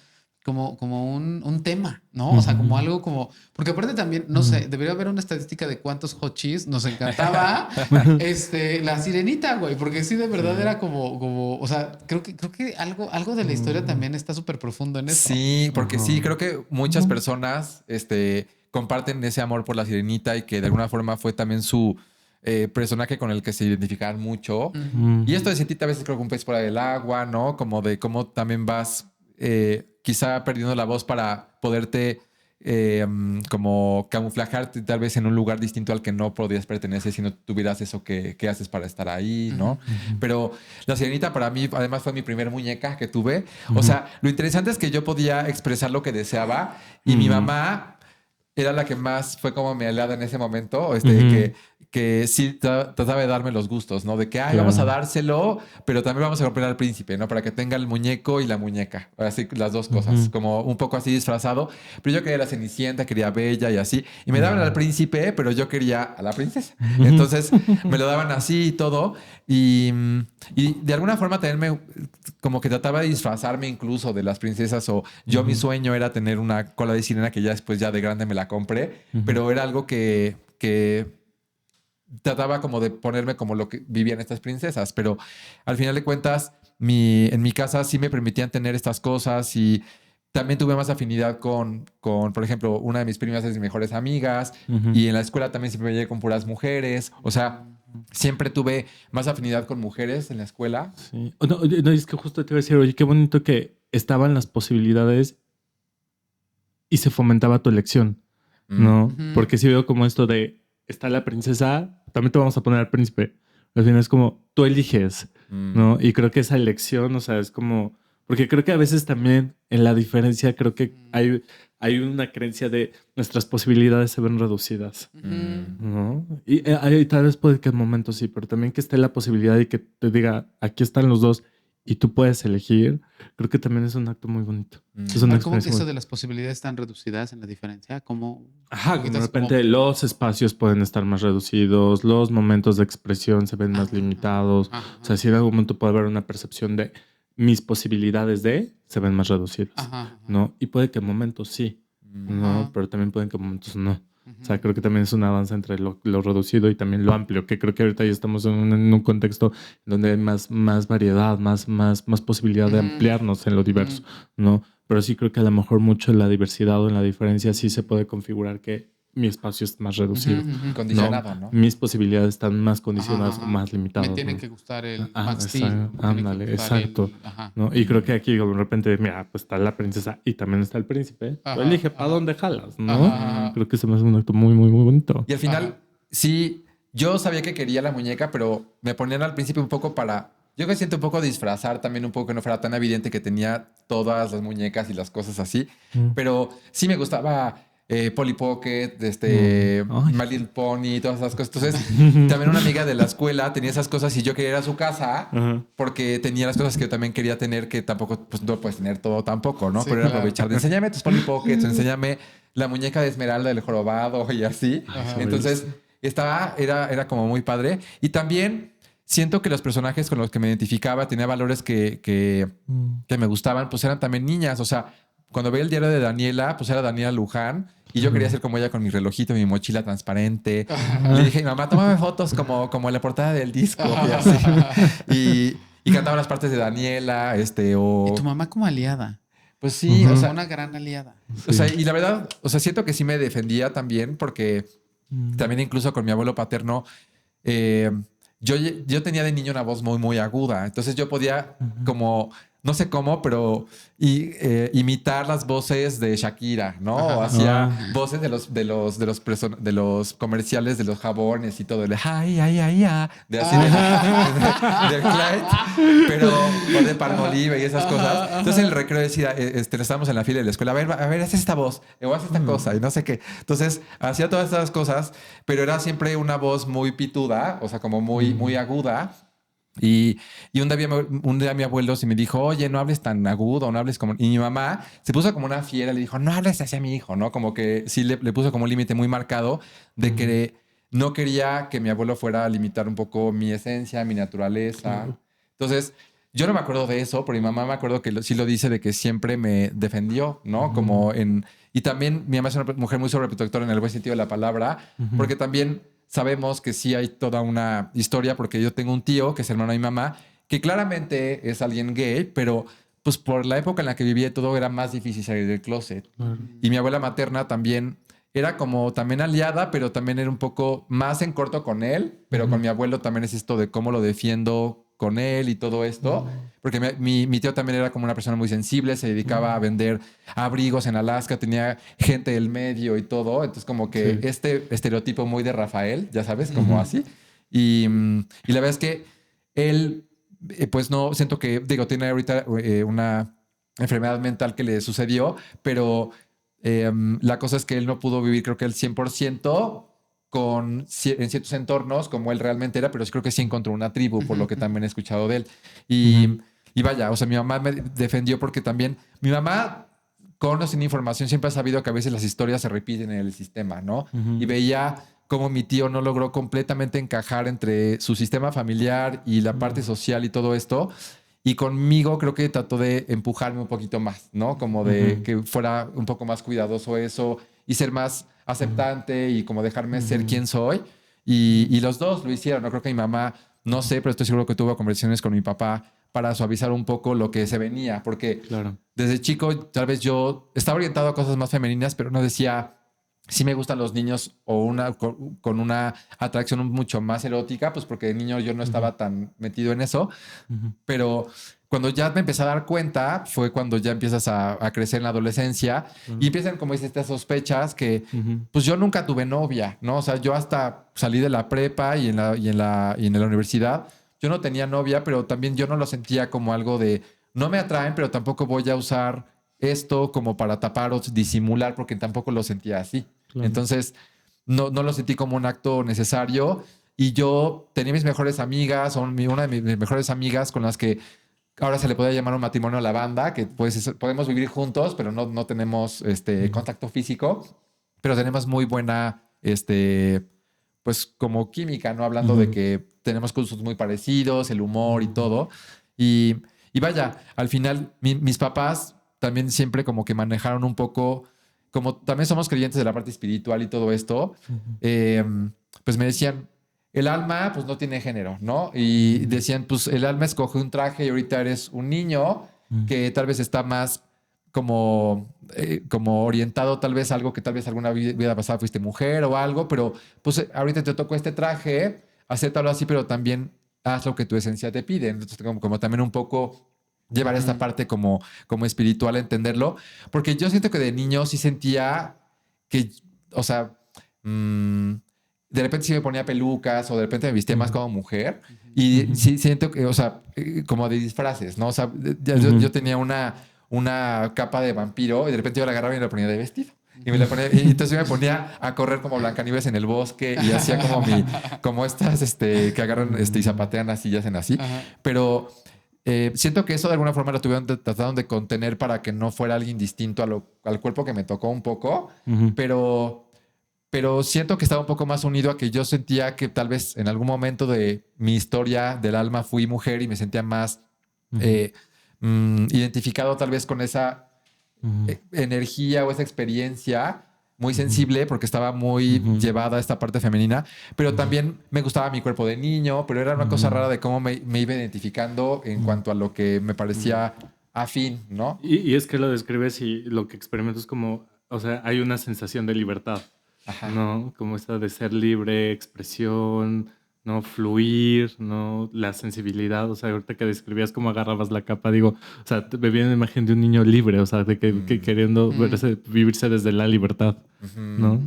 un tema, ¿no? O sea, como algo como... Porque aparte también, no sé, debería haber una estadística de cuántos hot cheese nos encantaba la sirenita, güey. Porque sí, de verdad era como... O sea, creo que algo de la historia también está súper profundo en eso. Sí, porque sí, creo que muchas personas comparten ese amor por la sirenita y que de alguna forma fue también su... personaje con el que se identificaban mucho. Y esto de sentirte a veces creo que un pez fuera del agua, ¿no? Como de cómo también vas quizá perdiendo la voz para poderte como camuflajarte tal vez en un lugar distinto al que no podías pertenecer si no tuvieras eso que haces para estar ahí, ¿no? Pero la sirenita para mí además fue mi primer muñeca que tuve. O sea, lo interesante es que yo podía expresar lo que deseaba y mi mamá era la que más fue como mi aliada en ese momento, que sí trataba de darme los gustos, ¿no? De que, vamos a dárselo, pero también vamos a comprar al príncipe, ¿no? Para que tenga el muñeco y la muñeca. Así, las dos cosas, como un poco así disfrazado. Pero yo quería la Cenicienta, quería Bella y así. Y me daban al príncipe, pero yo quería a la princesa. Entonces, me lo daban así y todo. Y de alguna forma también como que trataba de disfrazarme incluso de las princesas o yo mi sueño era tener una cola de sirena que ya después ya de grande me la compré, pero era algo que trataba como de ponerme como lo que vivían estas princesas, pero al final de cuentas en mi casa sí me permitían tener estas cosas y también tuve más afinidad con, por ejemplo, una de mis primas es mis mejores amigas y en la escuela también siempre me llegué con puras mujeres, o sea, siempre tuve más afinidad con mujeres en la escuela. Sí. No, es que justo te iba a decir, oye, qué bonito que estaban las posibilidades y se fomentaba tu elección, ¿no? Porque sí veo como esto de, está la princesa, también te vamos a poner al príncipe. Al final es como, tú eliges, ¿no? Y creo que esa elección, o sea, es como... Porque creo que a veces también en la diferencia creo que hay una creencia de nuestras posibilidades se ven reducidas, ¿no? Y tal vez puede que en momentos sí, pero también que esté la posibilidad y que te diga, aquí están los dos y tú puedes elegir, creo que también es un acto muy bonito. Es una ¿Cómo que experiencia eso de las posibilidades están reducidas en la diferencia? ¿Cómo? Ajá, de repente los espacios pueden estar más reducidos, los momentos de expresión se ven más limitados. O sea, si en algún momento puede haber una percepción de mis posibilidades se ven más reducidas, Ajá. ¿no? Y puede que en momentos sí, ¿no? Ajá. Pero también pueden que en momentos no. O sea, creo que también es un avance entre lo reducido y también lo amplio, que creo que ahorita ya estamos en un contexto donde hay más variedad, más posibilidad de ampliarnos en lo diverso, ¿no? Pero sí creo que a lo mejor mucho en la diversidad o en la diferencia sí se puede configurar que mi espacio es más reducido. Condicionado, ¿no? Mis posibilidades están más condicionadas Ajá. o más limitadas. Me tiene ¿no? que gustar el Max Steel. Ándale, exacto. ¿no? Y creo que aquí de repente, mira, pues está la princesa y también está el príncipe. Tú elige para dónde jalas, ¿no? Ajá. Creo que se me hace un acto muy, muy, muy bonito. Y al final, sí, yo sabía que quería la muñeca, pero me ponían al principio un poco yo me siento un poco disfrazar también un poco que no fuera tan evidente que tenía todas las muñecas y las cosas así. Pero sí me gustaba Polly Pocket, My Little Pony, todas esas cosas. Entonces, también una amiga de la escuela tenía esas cosas y yo quería ir a su casa porque tenía las cosas que yo también quería tener, que tampoco, pues no puedes tener todo tampoco, ¿no? Sí, pero era claro. aprovechar de enséñame tus Polly Pockets, enséñame la muñeca de Esmeralda del jorobado y así. Entonces, era como muy padre. Y también siento que los personajes con los que me identificaba tenía valores que me gustaban, pues eran también niñas. O sea, cuando veía el diario de Daniela, pues era Daniela Luján. Y yo quería ser como ella con mi relojito, mi mochila transparente. Le dije, mamá, tómame fotos como en la portada del disco. Y así. Y cantaba las partes de Daniela, Y tu mamá como aliada. Pues sí, o sea, una gran aliada. o sea, y la verdad, o sea, siento que sí me defendía también porque también incluso con mi abuelo paterno, yo tenía de niño una voz muy, muy aguda. Entonces yo podía como, no sé cómo, pero imitar las voces de Shakira, ¿no? O hacía voces de los comerciales de los jabones y todo. El ay, ay, ay, ay. De así del Clyde. Pero, o de Palmolive y esas cosas. Entonces en el recreo decía, estábamos en la fila de la escuela. A ver, haz esta voz. O haz esta cosa y no sé qué. Entonces hacía todas estas cosas, pero era siempre una voz muy pituda, o sea, como muy, muy aguda. Y un día mi abuelo se me dijo, oye, no hables tan agudo, no hables como... Y mi mamá se puso como una fiera, le dijo, no hables así a mi hijo, ¿no? Como que sí le puso como un límite muy marcado de que no quería que mi abuelo fuera a limitar un poco mi esencia, mi naturaleza. Entonces, yo no me acuerdo de eso, pero mi mamá me acuerdo que sí lo dice de que siempre me defendió, ¿no? Y también mi mamá es una mujer muy sobreprotectora en el buen sentido de la palabra, porque también... Sabemos que sí hay toda una historia porque yo tengo un tío que es hermano de mi mamá que claramente es alguien gay, pero pues por la época en la que vivía todo era más difícil salir del closet. Y mi abuela materna también era como también aliada, pero también era un poco más en corto con él, pero con mi abuelo también es esto de cómo lo defiendo con él y todo esto. Porque mi tío también era como una persona muy sensible, se dedicaba a vender abrigos en Alaska, tenía gente del medio y todo. Entonces como que este estereotipo muy de Rafael, ya sabes, como así. Y la verdad es que él, pues no, siento que, digo, tiene ahorita una enfermedad mental que le sucedió, pero la cosa es que él no pudo vivir, creo que el 100% en ciertos entornos como él realmente era, pero yo creo que sí encontró una tribu, por lo que también he escuchado de él. Y vaya, o sea, mi mamá me defendió porque también mi mamá, con o sin información, siempre ha sabido que a veces las historias se repiten en el sistema, ¿no? Y veía cómo mi tío no logró completamente encajar entre su sistema familiar y la parte social y todo esto. Y conmigo creo que trató de empujarme un poquito más, ¿no? Como de que fuera un poco más cuidadoso eso y ser más aceptante y como dejarme ser quien soy. Y los dos lo hicieron. No creo que mi mamá, no sé, pero estoy seguro que tuvo conversaciones con mi papá para suavizar un poco lo que se venía. Porque desde chico tal vez yo estaba orientado a cosas más femeninas, pero no decía... Sí me gustan los niños o con una atracción mucho más erótica, pues porque de niño yo no estaba tan metido en eso. Pero cuando ya me empecé a dar cuenta fue cuando ya empiezas a crecer en la adolescencia y empiezan, como dices, estas sospechas que pues yo nunca tuve novia, ¿no? O sea, yo hasta salí de la prepa y en la universidad yo no tenía novia, pero también yo no lo sentía como algo de no me atraen, pero tampoco voy a usar esto como para tapar o disimular porque tampoco lo sentía así. Entonces, no lo sentí como un acto necesario y yo tenía mis mejores amigas, una de mis mejores amigas con las que ahora se le puede llamar un matrimonio a la banda, que pues podemos vivir juntos, pero no tenemos contacto físico, pero tenemos muy buena, pues como química, ¿no? Hablando de que tenemos gustos muy parecidos, el humor y todo. Y Y vaya, al final mis papás también siempre como que manejaron un poco, como también somos creyentes de la parte espiritual y todo esto, pues me decían, el alma pues no tiene género, ¿no? Y decían, pues el alma escoge un traje y ahorita eres un niño que tal vez está más como orientado tal vez a algo que tal vez alguna vida pasada fuiste mujer o algo, pero pues ahorita te tocó este traje, acéptalo así, pero también haz lo que tu esencia te pide. Entonces como también un poco llevar esta parte como espiritual a entenderlo, porque yo siento que de niño sí sentía que, o sea, de repente sí me ponía pelucas o de repente me vestía más como mujer y sí siento que, o sea, como de disfraces, ¿no? O sea, yo tenía una capa de vampiro y de repente yo la agarraba y la ponía de vestido. Y me la ponía, y entonces yo me ponía a correr como Blancanieves en el bosque y hacía como estas que agarran y zapatean así y hacen así. Ajá. Pero siento que eso de alguna forma lo trataron de contener para que no fuera alguien distinto al cuerpo que me tocó un poco. Pero siento que estaba un poco más unido a que yo sentía que tal vez en algún momento de mi historia del alma fui mujer y me sentía más identificado tal vez con esa energía o esa experiencia muy sensible porque estaba muy llevada a esta parte femenina, pero también me gustaba mi cuerpo de niño, pero era una cosa rara de cómo me iba identificando en cuanto a lo que me parecía afín, ¿no? Y es que lo describes y lo que experimentas como, o sea, hay una sensación de libertad. Ajá. ¿No? Como esta de ser libre, expresión, ¿no? Fluir, ¿no? La sensibilidad. O sea, ahorita que describías cómo agarrabas la capa, digo, o sea, me viene la imagen de un niño libre, o sea, de que queriendo vivirse desde la libertad, ¿no?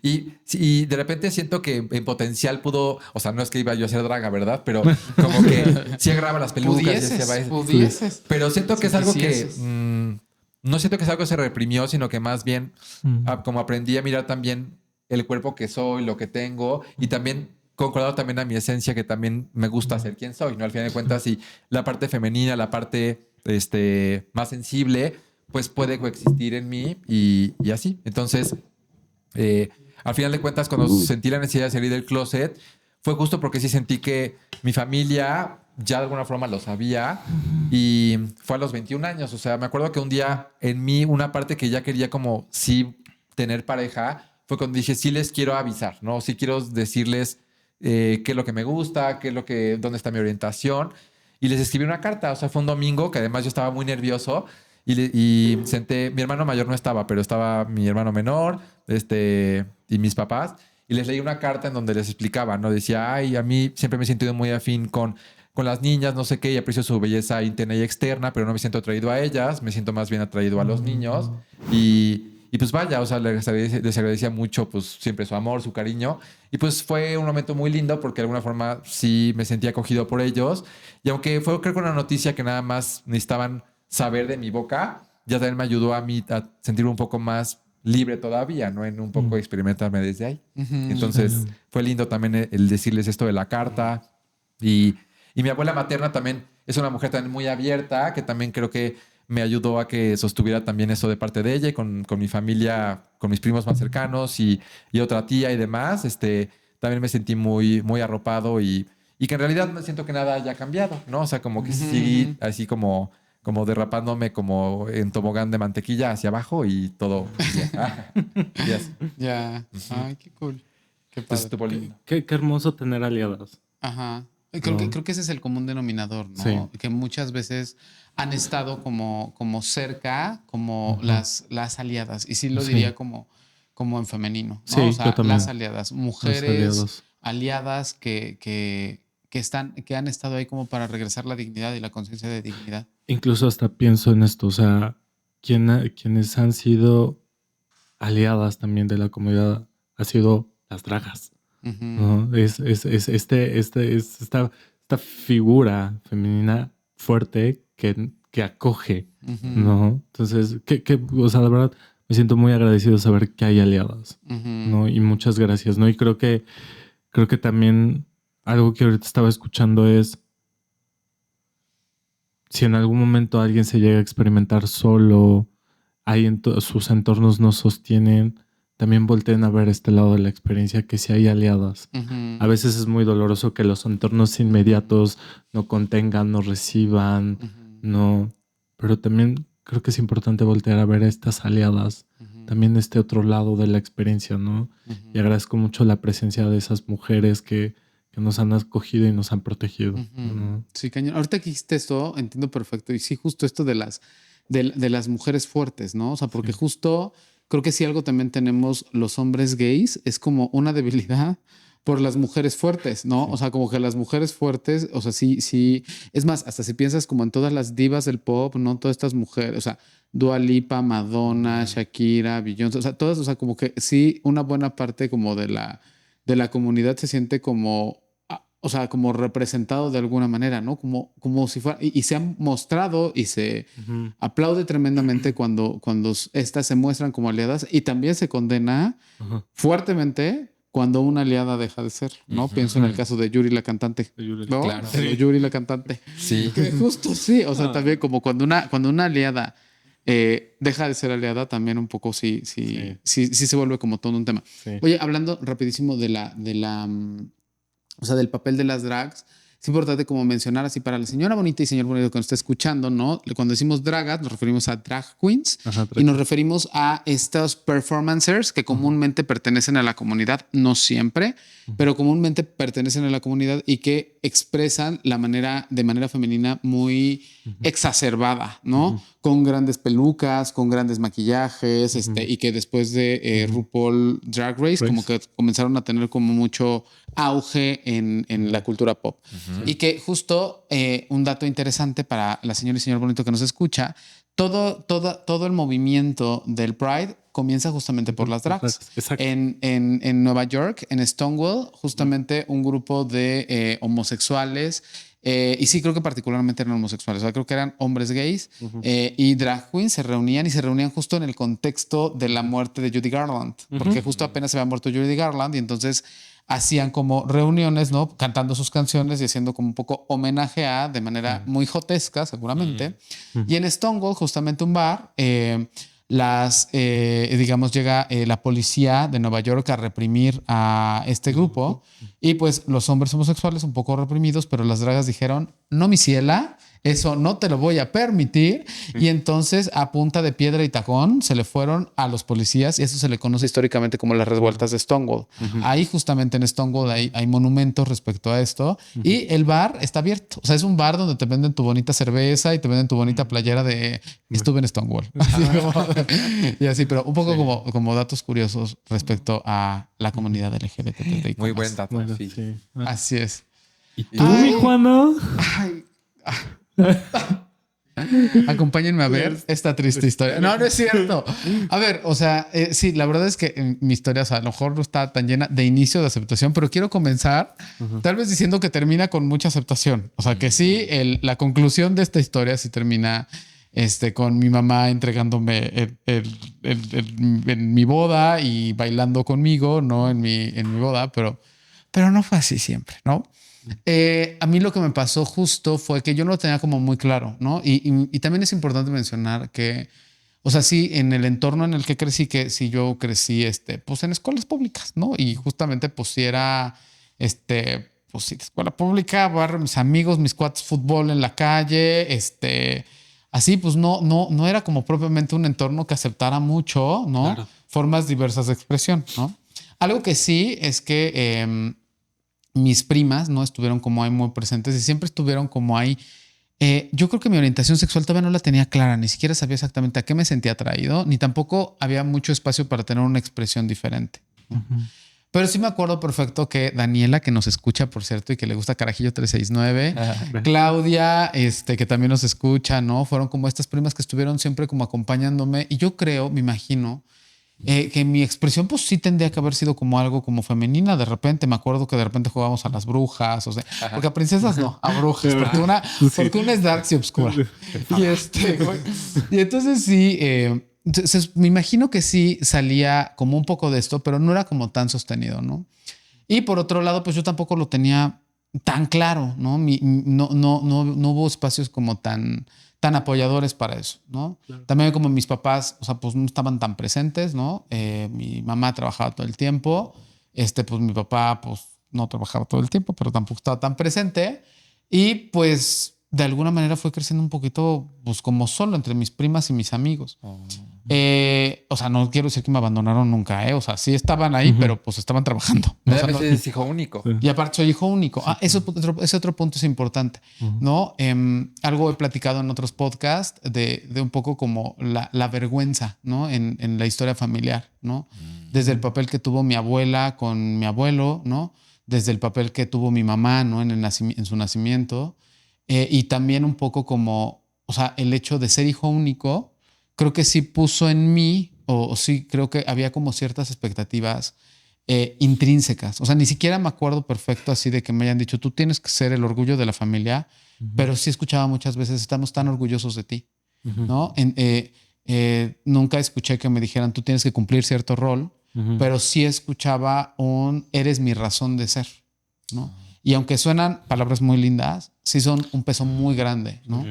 Y de repente siento que en potencial pudo, o sea, no es que iba yo a ser draga, ¿verdad? Pero como que sí agarraba las pelucas. Pudieses. Pero siento que es algo que... no siento que es algo que se reprimió, sino que más bien como aprendí a mirar también el cuerpo que soy, lo que tengo y también concordado también a mi esencia que también me gusta ser quien soy, ¿no? Al final de cuentas, sí, la parte femenina, la parte más sensible, pues puede coexistir en mí y así. Entonces, al final de cuentas, cuando sentí la necesidad de salir del closet, fue justo porque sí sentí que mi familia ya de alguna forma lo sabía y fue a los 21 años. O sea, me acuerdo que un día en mí una parte que ya quería como sí tener pareja fue cuando dije sí les quiero avisar, ¿no? Sí quiero decirles qué es lo que me gusta, dónde está mi orientación y les escribí una carta. O sea, fue un domingo que además yo estaba muy nervioso y senté, mi hermano mayor no estaba, pero estaba mi hermano menor y mis papás y les leí una carta en donde les explicaba, ¿no? Decía, ay, a mí siempre me he sentido muy afín con las niñas, no sé qué, y aprecio su belleza interna y externa, pero no me siento atraído a ellas, me siento más bien atraído a los niños. Y pues vaya, o sea, les agradecía mucho pues siempre su amor, su cariño. Y pues fue un momento muy lindo porque de alguna forma sí me sentía acogido por ellos. Y aunque fue creo que una noticia que nada más necesitaban saber de mi boca, ya también me ayudó a mí a sentirme un poco más libre todavía, ¿no? En un poco experimentarme desde ahí. Entonces fue lindo también el decirles esto de la carta y mi abuela materna también es una mujer también muy abierta, que también creo que me ayudó a que sostuviera también eso de parte de ella y con mi familia, con mis primos más cercanos y otra tía y demás. También me sentí muy, muy arropado y que en realidad me siento que nada haya cambiado, ¿no? O sea, como que sí, así como derrapándome como en tobogán de mantequilla hacia abajo y todo. Ya. Ay, qué cool. Qué padre. Qué hermoso tener aliadas. Ajá. Creo que ese es el común denominador, ¿no? Sí. Que muchas veces han estado como cerca, como las aliadas. Y sí lo diría como en femenino, ¿no? Sí, o sea, yo también. las aliadas. Mujeres aliadas que han estado ahí como para regresar la dignidad y la conciencia de dignidad. Incluso hasta pienso en esto, o sea, quienes han sido aliadas también de la comunidad han sido las dragas. ¿No? Es esta figura femenina fuerte que acoge, ¿no? Entonces, o sea, la verdad, me siento muy agradecido de saber que hay aliadas, ¿no? Y muchas gracias, ¿no? Y creo que también algo que ahorita estaba escuchando es si en algún momento alguien se llega a experimentar solo, sus entornos no sostienen, también volteen a ver este lado de la experiencia, que si hay aliadas. A veces es muy doloroso que los entornos inmediatos no contengan, no reciban, No, pero también creo que es importante voltear a ver a estas aliadas, también este otro lado de la experiencia, ¿no? Y agradezco mucho la presencia de esas mujeres que nos han acogido y nos han protegido. ¿No? Sí, cañón. Ahorita que dijiste esto, entiendo perfecto. Y sí, justo esto de las mujeres fuertes, ¿no? O sea, porque justo creo que sí algo también tenemos los hombres gays, es como una debilidad por las mujeres fuertes, ¿no? O sea, como que las mujeres fuertes, o sea, sí, sí. Es más, hasta si piensas como en todas las divas del pop, ¿no? Todas estas mujeres, o sea, Dua Lipa, Madonna, Shakira, Beyoncé, o sea, todas, o sea, como que sí, una buena parte como de la comunidad se siente como, o sea, como representado de alguna manera, ¿no? Como si fuera, y se han mostrado y se aplaude tremendamente cuando estas se muestran como aliadas y también se condena fuertemente cuando una aliada deja de ser, ¿no? Pienso en el caso de Yuri la cantante, ¿no? Claro. De Yuri la cantante. Sí. Que justo sí, o sea, también como cuando una aliada deja de ser aliada, también un poco sí se vuelve como todo un tema. Sí. Oye, hablando rapidísimo o sea, del papel de las drags, es importante como mencionar así para la señora bonita y señor bonito que nos está escuchando, ¿no? Cuando decimos dragas, nos referimos a drag queens y nos referimos a estos performancers que comúnmente pertenecen a la comunidad, no siempre, pero comúnmente pertenecen a la comunidad y que expresan de manera femenina muy exacerbada, ¿no? Con grandes pelucas, con grandes maquillajes, y que después de RuPaul Drag Race, como que comenzaron a tener como mucho auge en la cultura pop. Y que justo un dato interesante para la señora y señor bonito que nos escucha, todo el movimiento del Pride comienza justamente por las drags. Exacto. En Nueva York, en Stonewall, justamente un grupo de homosexuales, y sí creo que particularmente eran homosexuales, o sea, creo que eran hombres gays y drag queens se reunían justo en el contexto de la muerte de Judy Garland, porque justo apenas se había muerto Judy Garland y entonces hacían como reuniones, ¿no? Cantando sus canciones y haciendo como un poco homenaje de manera muy jotesca, seguramente. Y en Stonewall, justamente un bar, digamos, llega la policía de Nueva York a reprimir a este grupo y pues los hombres homosexuales un poco reprimidos, pero las dragas dijeron, no, mi ciela, eso no te lo voy a permitir. Y entonces a punta de piedra y tacón se le fueron a los policías y eso se le conoce históricamente como las revueltas de Stonewall. Ahí justamente en Stonewall hay monumentos respecto a esto y el bar está abierto. O sea, es un bar donde te venden tu bonita cerveza y te venden tu bonita playera de estuve en Stonewall. Así como, y así, pero un poco como datos curiosos respecto a la comunidad LGBT. Muy buen dato. Bueno, sí. sí. Así es. ¿Y tú, mi Juana? Acompáñenme a ver esta triste historia. No, no es cierto. A ver, o sea, sí, la verdad es que mi historia, o sea, a lo mejor no está tan llena de inicio de aceptación, pero quiero comenzar tal vez diciendo que termina con mucha aceptación. O sea, que sí, la conclusión de esta historia sí termina con mi mamá entregándome en mi boda y bailando conmigo, ¿no? En mi boda, pero no fue así siempre, ¿no? A mí lo que me pasó justo fue que yo no lo tenía como muy claro, ¿no? Y también es importante mencionar que, o sea, sí, en el entorno en el que crecí, que sí yo crecí, pues en escuelas públicas, ¿no? Y justamente pues si era, pues sí, escuela pública, barrio, mis amigos, mis cuates, fútbol en la calle, así pues no era como propiamente un entorno que aceptara mucho, ¿no? Claro. Formas diversas de expresión, ¿no? Algo que sí es que mis primas no estuvieron como ahí muy presentes y siempre estuvieron como ahí. Yo creo que mi orientación sexual todavía no la tenía clara, ni siquiera sabía exactamente a qué me sentía atraído, ni tampoco había mucho espacio para tener una expresión diferente, ¿no? Pero sí me acuerdo perfecto que Daniela, que nos escucha, por cierto, y que le gusta Carajillo 369, Claudia, que también nos escucha, ¿no? Fueron como estas primas que estuvieron siempre como acompañándome y yo creo, me imagino, que mi expresión pues sí tendría que haber sido como algo como femenina. De repente me acuerdo que de repente jugábamos a las brujas, o sea, porque a princesas no, a brujas, porque una es dark y obscura. Y entonces sí, me imagino que sí salía como un poco de esto, pero no era como tan sostenido, ¿no? Y por otro lado, pues yo tampoco lo tenía tan claro, ¿no? No hubo espacios como tan apoyadores para eso, ¿no? Claro. También como mis papás, o sea, pues no estaban tan presentes, ¿no? Mi mamá trabajaba todo el tiempo, pues mi papá, pues no trabajaba todo el tiempo, pero tampoco estaba tan presente. Y pues de alguna manera fue creciendo un poquito, pues como solo entre mis primas y mis amigos. O sea, no quiero decir que me abandonaron nunca, ¿eh? O sea, sí estaban ahí, pero pues estaban trabajando. O sea, Es hijo único. y aparte soy hijo único. Ese otro punto es importante, ¿no? Algo he platicado en otros podcasts de un poco como la vergüenza, ¿no? En la historia familiar, ¿no? Desde el papel que tuvo mi abuela con mi abuelo, ¿no? Desde el papel que tuvo mi mamá, ¿no? En su nacimiento. Y también un poco como, o sea, el hecho de ser hijo único, creo que sí puso en mí, o sí creo que había como ciertas expectativas intrínsecas. O sea, ni siquiera me acuerdo perfecto así de que me hayan dicho, tú tienes que ser el orgullo de la familia, pero sí escuchaba muchas veces, estamos tan orgullosos de ti, ¿no? Nunca escuché que me dijeran, tú tienes que cumplir cierto rol, pero sí escuchaba eres mi razón de ser, ¿no? Y aunque suenan palabras muy lindas, sí son un peso muy grande, ¿no?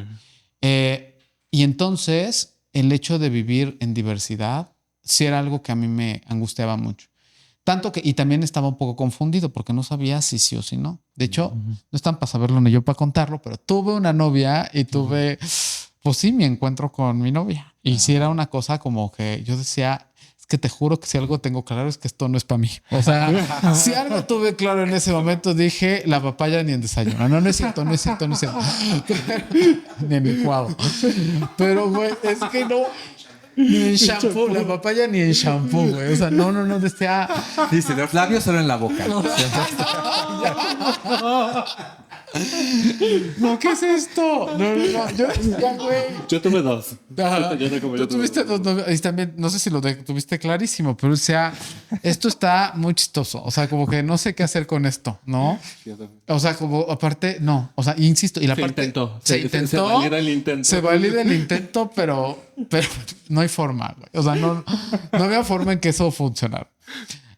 Y entonces el hecho de vivir en diversidad sí era algo que a mí me angustiaba mucho. Tanto que, y también estaba un poco confundido porque no sabía si sí o si no. De hecho, no están para saberlo ni yo para contarlo, pero tuve una novia y tuve, pues sí, mi encuentro con mi novia. Y sí era una cosa como que yo decía, es que te juro que si algo tengo claro es que esto no es para mí. O sea, si algo tuve claro en ese momento, dije, la papaya ni en desayuno. No, no es cierto, no es cierto, no es cierto. Ni en licuado. Pero, güey, es que no... Ni en shampoo, la papaya ni en shampoo, güey. O sea, no, desea. Dice, los labios solo en la boca. No, ¿qué es esto? No. Yo decía, güey. Yo tuve 2. Tú tuviste 2 novios. Y también, no sé si lo tuviste clarísimo, pero o sea, esto está muy chistoso. O sea, como que no sé qué hacer con esto, ¿no? O sea, como aparte, no. O sea, insisto. Y la parte. Se intentó. Se valida el intento. Se valida el intento, pero no hay forma, güey. O sea, no había forma en que eso funcionara.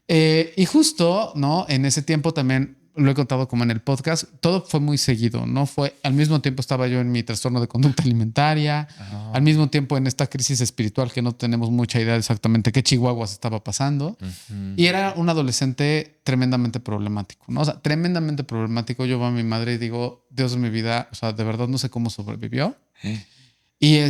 Y justo, ¿no? En ese tiempo también lo he contado como en el podcast, todo fue muy seguido, ¿no? Al mismo tiempo estaba yo en mi trastorno de conducta alimentaria, al mismo tiempo en esta crisis espiritual que no tenemos mucha idea exactamente qué chihuahuas estaba pasando. Y era un adolescente tremendamente problemático, ¿no? O sea, tremendamente problemático. Yo veo a mi madre y digo, Dios de mi vida, o sea, de verdad no sé cómo sobrevivió. Y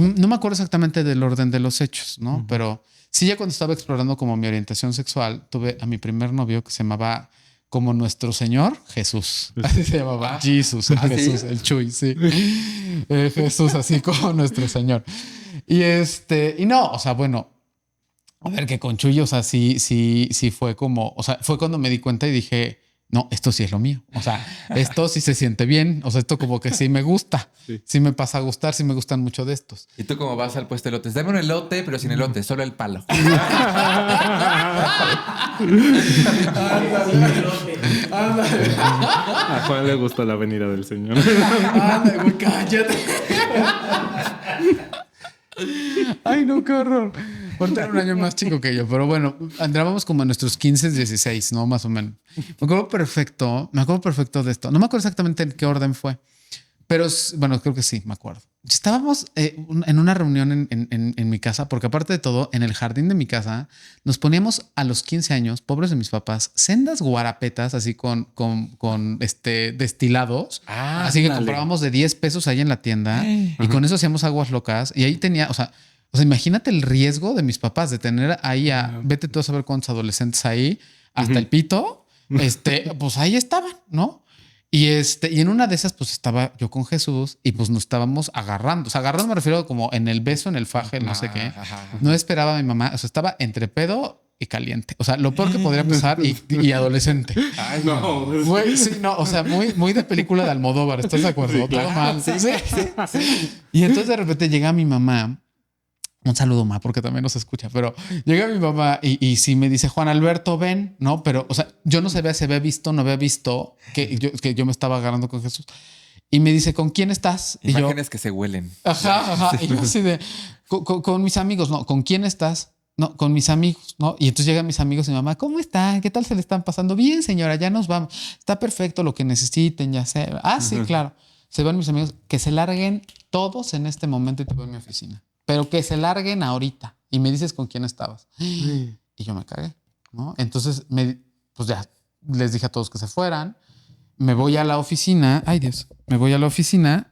no me acuerdo exactamente del orden de los hechos, ¿no? Pero sí, ya cuando estaba explorando como mi orientación sexual, tuve a mi primer novio que se llamaba como nuestro Señor Jesús. Así se llamaba. Jesús, Jesús, el Chuy, sí. Jesús, así como nuestro Señor. Y no, o sea, bueno, a ver, que con Chuy, o sea, sí fue como, o sea, fue cuando me di cuenta y dije, no, esto sí es lo mío. O sea, esto sí se siente bien. O sea, esto como que sí me gusta. Sí me pasa a gustar, sí me gustan mucho de estos. ¿Y tú cómo vas al puesto de elotes? Dame un elote, pero sin elote, solo el palo. Ándale. A Juan le gusta la venida del Señor. Ándale, güey, cállate. Ay, no, qué horror. Ahorita era un año más chico que yo, pero bueno, andábamos como en nuestros 15, 16, ¿no? Más o menos. Me acuerdo perfecto de esto. No me acuerdo exactamente en qué orden fue, pero bueno, creo que sí, me acuerdo. Estábamos en una reunión en mi casa, porque aparte de todo, en el jardín de mi casa, nos poníamos a los 15 años, pobres de mis papás, sendas guarapetas así con destilados. Así que comprábamos de 10 pesos ahí en la tienda y con eso hacíamos aguas locas. Y ahí tenía, o sea, imagínate el riesgo de mis papás de tener ahí vete tú a saber cuántos adolescentes ahí, hasta el pito, pues ahí estaban, ¿no? Y en una de esas, pues estaba yo con Jesús y pues nos estábamos agarrando. O sea, agarrando me refiero como en el beso, en el faje, no sé qué. No esperaba a mi mamá. O sea, estaba entre pedo y caliente. O sea, lo peor que podría pasar y adolescente. Ay, no. Güey, sí, no. O sea, muy de película de Almodóvar. ¿Estás de acuerdo? Sí, claro. Todo mal. Sí. Y entonces de repente llega mi mamá. Un saludo, ma, porque también nos escucha, pero llega mi mamá y sí me dice, Juan Alberto, ven, ¿no? Pero, o sea, yo no sabía si había visto, no había visto que yo me estaba agarrando con Jesús. Y me dice, ¿con quién estás? Imágenes que se huelen. Ajá. Sí. Y yo así de, con mis amigos, ¿no? ¿Con quién estás? No, con mis amigos, ¿no? Y entonces llegan mis amigos y mi mamá, ¿cómo están? ¿Qué tal se le están pasando? Bien, señora, ya nos vamos. Está perfecto lo que necesiten, ya sé. Sí, claro. Se van mis amigos, que se larguen todos en este momento y te veo en mi oficina. Pero que se larguen ahorita. Y me dices con quién estabas. Y yo me cagué, ¿no? Entonces, pues ya les dije a todos que se fueran. Me voy a la oficina. Ay, Dios. me voy a la oficina.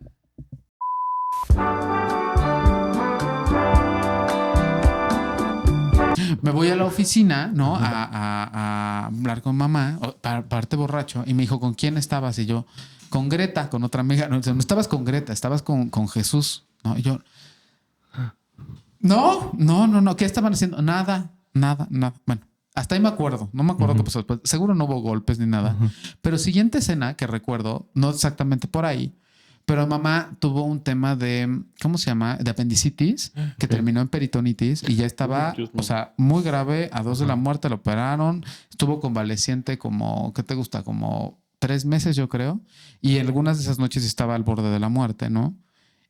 Me voy a la oficina, ¿no? A hablar con mamá, parte borracho, y me dijo, ¿con quién estabas? Y yo, con Greta, con otra amiga. No, no estabas con Greta, estabas con Jesús, ¿no? Y yo, no. ¿Qué estaban haciendo? Nada. Bueno, hasta ahí me acuerdo. No me acuerdo qué pasó después. Seguro no hubo golpes ni nada. Pero siguiente escena que recuerdo, no exactamente por ahí, pero mamá tuvo un tema de, ¿cómo se llama? De apendicitis, que terminó en peritonitis y ya estaba, o sea, muy grave, a 2 de la muerte, lo operaron, estuvo convaleciente como, ¿qué te gusta? Como 3 meses, yo creo. Y en algunas de esas noches estaba al borde de la muerte, ¿no?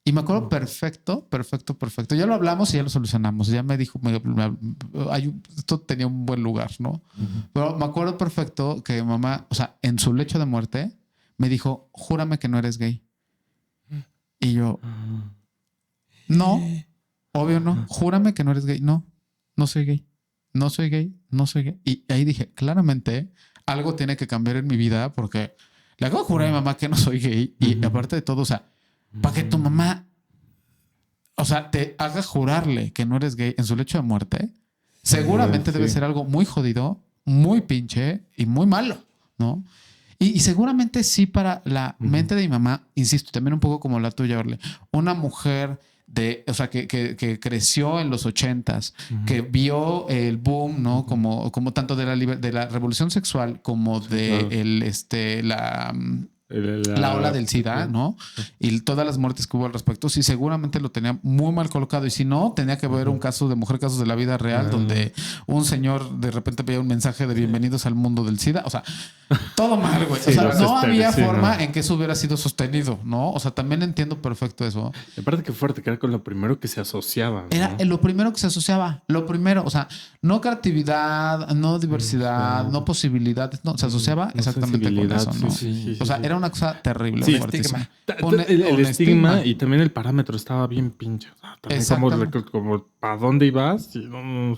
Y me acuerdo perfecto. Ya lo hablamos y ya lo solucionamos. Ya me dijo, esto tenía un buen lugar, ¿no? Pero me acuerdo perfecto que mamá, o sea, en su lecho de muerte, me dijo, júrame que no eres gay. Y yo, no, obvio no. Júrame que no eres gay. No soy gay. No soy gay. Y ahí dije, claramente algo tiene que cambiar en mi vida porque le acabo de jurar a mi mamá que no soy gay. Y aparte de todo, o sea, para que tu mamá, o sea, te haga jurarle que no eres gay en su lecho de muerte, seguramente debe ser algo muy jodido, muy pinche y muy malo, ¿no? Y seguramente sí para la mente de mi mamá, insisto, también un poco como la tuya, Orle, una mujer o sea, que creció en los 80s, que vio el boom, ¿no? Como tanto de la revolución sexual como de la ola del SIDA, ¿no? Y todas las muertes que hubo al respecto, sí, seguramente lo tenía muy mal colocado. Y si no, tenía que ver un caso de mujer, casos de la vida real, donde un señor de repente veía un mensaje de bienvenidos al mundo del SIDA. O sea, todo mal, güey. O sea, no había forma en que eso hubiera sido sostenido, ¿no? O sea, también entiendo perfecto eso. Aparte que fuerte, que era con lo primero que se asociaba, ¿no? Era lo primero que se asociaba. Lo primero, o sea, no creatividad, no diversidad, no posibilidades, no, se asociaba exactamente con eso, ¿no? Sí. O sea, era una cosa terrible. Sí, fuertísima. El estigma y también el parámetro estaba bien pinche. O sea, también como ¿para dónde ibas? Sí. O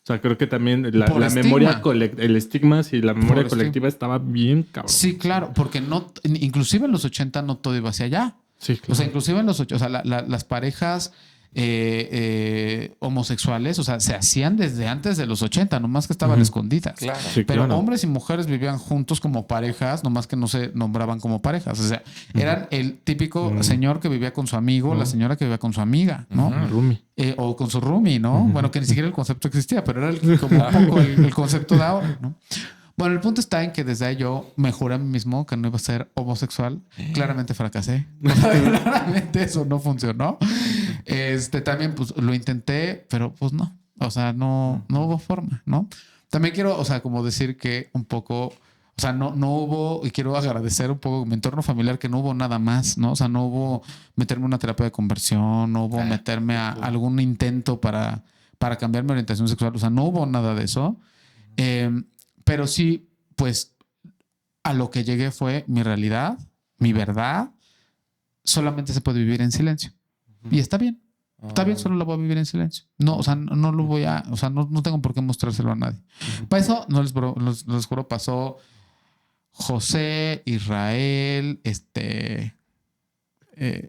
sea, creo que también la memoria colectiva, el estigma, sí, la memoria colectiva estaba bien cabrón. Sí, claro, porque no, inclusive en los 80 no todo iba hacia allá. Sí, claro. O sea, inclusive en los 80, o sea, las parejas homosexuales, o sea, se hacían desde antes de los 80, nomás que estaban escondidas. Claro. Sí, pero hombres y mujeres vivían juntos como parejas, nomás que no se nombraban como parejas. O sea, eran el típico señor que vivía con su amigo, la señora que vivía con su amiga, ¿no? Roomie. O con su roomie, ¿no? Bueno, que ni siquiera el concepto existía, pero era como un poco el concepto de ahora, ¿no? Bueno, el punto está en que desde ahí yo me juré a mí mismo que no iba a ser homosexual. Claramente fracasé. Claramente eso no funcionó. También pues lo intenté, pero pues no. O sea, no hubo forma, ¿no? También quiero, o sea, como decir que un poco, o sea, no hubo, y quiero agradecer un poco mi entorno familiar, que no hubo nada más, ¿no? O sea, no hubo meterme en una terapia de conversión, no hubo meterme a algún intento para cambiar mi orientación sexual. O sea, no hubo nada de eso. Pero sí, pues a lo que llegué fue mi realidad, mi verdad. Solamente se puede vivir en silencio. Y está bien. Está bien, solo lo voy a vivir en silencio. No, o sea, no lo voy a... O sea, no tengo por qué mostrárselo a nadie. Para eso, no les juro, pasó José, Israel,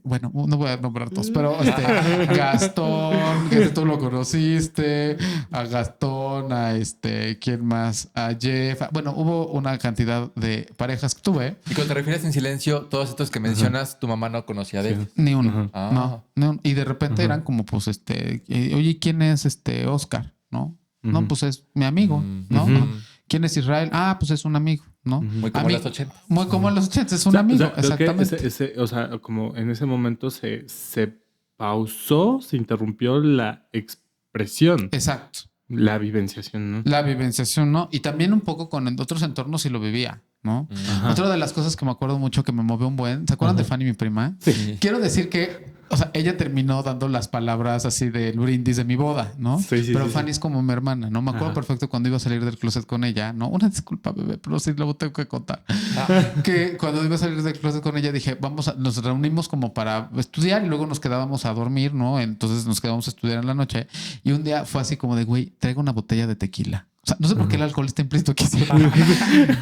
bueno, no voy a nombrar todos, pero Gastón, que tú lo conociste, a Gastón, a ¿quién más? A Jeff. Bueno, hubo una cantidad de parejas que tuve. Y cuando te refieres en silencio, todos estos que mencionas, tu mamá no conocía de ellos. Ni uno. No. Y de repente eran como, pues, oye, ¿quién es Oscar? ¿No? No, pues es mi amigo, ¿no? ¿Quién es Israel? Ah, pues es un amigo, ¿no? Muy como en los 80. Muy como en los 80, es un amigo, exactamente. O sea, como en ese momento se pausó, se interrumpió la expresión. Exacto. La vivenciación, ¿no? La vivenciación, ¿no? Y también un poco con otros entornos sí lo vivía, ¿no? Otra de las cosas que me acuerdo mucho que me movió un buen... ¿Se acuerdan de Fanny, mi prima? Sí. Quiero decir que... O sea, ella terminó dando las palabras así del brindis de mi boda, ¿no? Sí, pero Fanny es como mi hermana, ¿no? Me acuerdo perfecto cuando iba a salir del closet con ella, ¿no? Una disculpa, bebé, pero sí lo tengo que contar. Que cuando iba a salir del closet con ella dije, nos reunimos como para estudiar y luego nos quedábamos a dormir, ¿no? Entonces nos quedábamos a estudiar en la noche y un día fue así como de, güey, traigo una botella de tequila. O O sea, no sé por qué el alcohol está implícito aquí.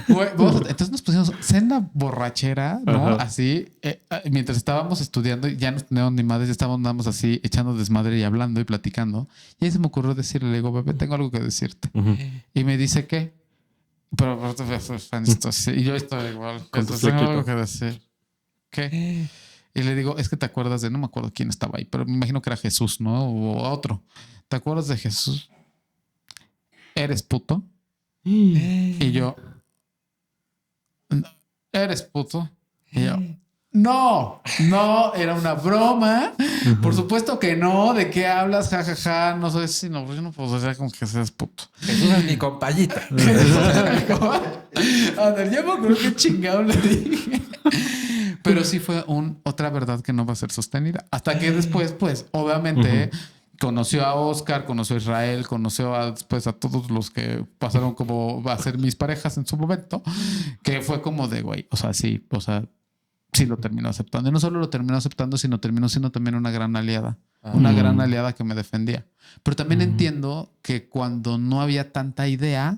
Entonces nos pusimos senda borrachera, ¿no? Ajá. Así, mientras estábamos estudiando, ya no teníamos ni madres, ya estábamos así echando desmadre y hablando y platicando. Y ahí se me ocurrió decirle, le digo, bebé, tengo algo que decirte. Y me dice, ¿qué? Pero y yo estoy igual. Con tu Tengo algo flequito. que decir. ¿Qué? Y le digo, es que te acuerdas de, no me acuerdo quién estaba ahí, pero me imagino que era Jesús, ¿no? O otro. ¿Te acuerdas de Jesús? ¿Eres puto? Y yo, "No, ¿eres puto?" Y yo, no, era una broma. Por supuesto que no. ¿De qué hablas? Ja, ja, ja. No sé si no, yo no puedo decir con que seas puto. Jesús es mi compañita. A ver, yo me acuerdo que chingado le dije. Pero sí fue otra verdad que no va a ser sostenida. Hasta que después, pues, obviamente, conoció a Oscar, conoció a Israel, conoció después a todos los que pasaron como a ser mis parejas en su momento, que fue como de, güey, o sea, sí lo terminó aceptando. Y no solo lo terminó aceptando, sino terminó siendo también una gran aliada. Una gran aliada que me defendía. Pero también entiendo que cuando no había tanta idea,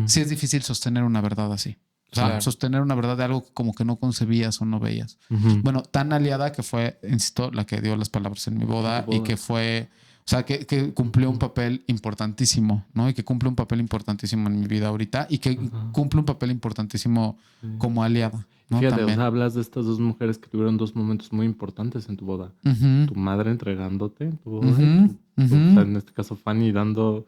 sí es difícil sostener una verdad así. O sea, sostener una verdad de algo que como que no concebías o no veías. Bueno, tan aliada que fue, insisto, la que dio las palabras en mi boda y que fue, o sea, que cumplió un papel importantísimo, ¿no? Y que cumple un papel importantísimo en mi vida ahorita y que cumple un papel importantísimo como aliada, ¿no? Fíjate, También. o sea, hablas de estas dos mujeres que tuvieron dos momentos muy importantes en tu boda. Tu madre entregándote en tu boda. O sea, en este caso, Fanny dando,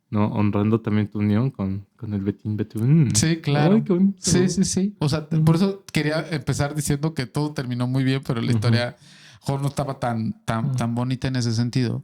¿no? Honrando también tu unión con el Betín Betún. Sí, claro. Ay, qué bonito. Sí. O sea, por eso quería empezar diciendo que todo terminó muy bien, pero la historia no estaba tan bonita en ese sentido.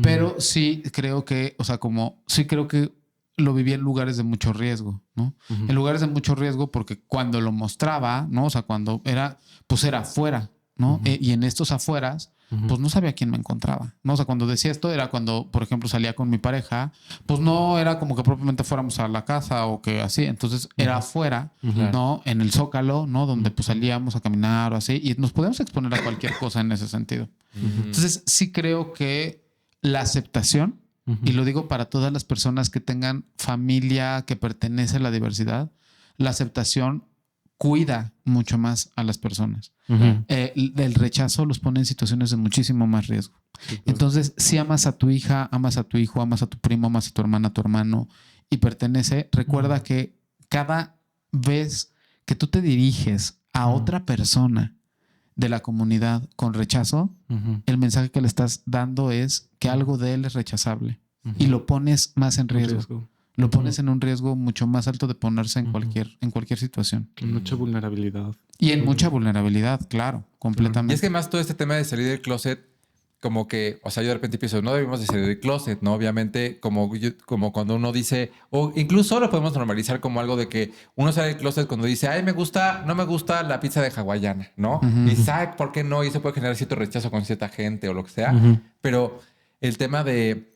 Pero sí creo que, o sea, sí creo que lo viví en lugares de mucho riesgo, ¿no? En lugares de mucho riesgo porque cuando lo mostraba, ¿no? O sea, cuando era, pues era afuera, ¿no? Y en estos afueras, pues no sabía quién me encontraba, ¿no? O sea, cuando decía esto era cuando, por ejemplo, salía con mi pareja, pues no era como que propiamente fuéramos a la casa o que así, entonces era afuera, ¿no? En el Zócalo, ¿no? Donde pues salíamos a caminar o así y nos podíamos exponer a cualquier cosa en ese sentido. Entonces sí creo que la aceptación, y lo digo para todas las personas que tengan familia que pertenece a la diversidad, la aceptación cuida mucho más a las personas. El rechazo los pone en situaciones de muchísimo más riesgo. Entonces, si amas a tu hija, amas a tu hijo, amas a tu primo, amas a tu hermana, a tu hermano y pertenece, recuerda que cada vez que tú te diriges a otra persona de la comunidad con rechazo, el mensaje que le estás dando es que algo de él es rechazable y lo pones más en riesgo. Lo pones en un riesgo mucho más alto de ponerse en cualquier situación. En mucha vulnerabilidad. Y en mucha vulnerabilidad, claro, completamente. Y es que más todo este tema de salir del closet, como que, o sea, yo de repente pienso, no debemos de salir del closet, ¿no? Obviamente, como cuando uno dice, o incluso lo podemos normalizar como algo de que uno sale del closet cuando dice, ay, no me gusta la pizza de hawaiana, ¿no? Y dices, ay, ¿por qué no? Y eso puede generar cierto rechazo con cierta gente o lo que sea. Pero el tema de,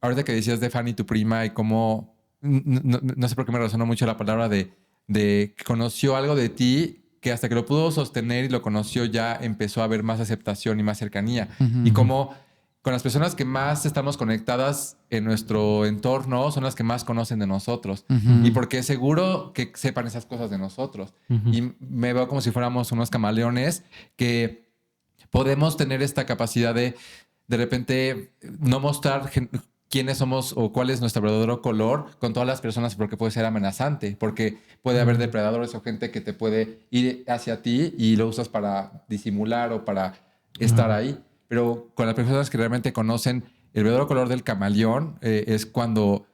ahorita que decías de Fanny, tu prima, y cómo, no sé por qué me resonó mucho la palabra de que conoció algo de ti que hasta que lo pudo sostener y lo conoció ya empezó a haber más aceptación y más cercanía. Y como con las personas que más estamos conectadas en nuestro entorno son las que más conocen de nosotros. Y porque es seguro que sepan esas cosas de nosotros. Y me veo como si fuéramos unos camaleones que podemos tener esta capacidad de repente no mostrar quiénes somos o cuál es nuestro verdadero color con todas las personas porque puede ser amenazante, porque puede haber depredadores o gente que te puede ir hacia ti y lo usas para disimular o para estar ahí. Pero con las personas que realmente conocen el verdadero color del camaleón es cuando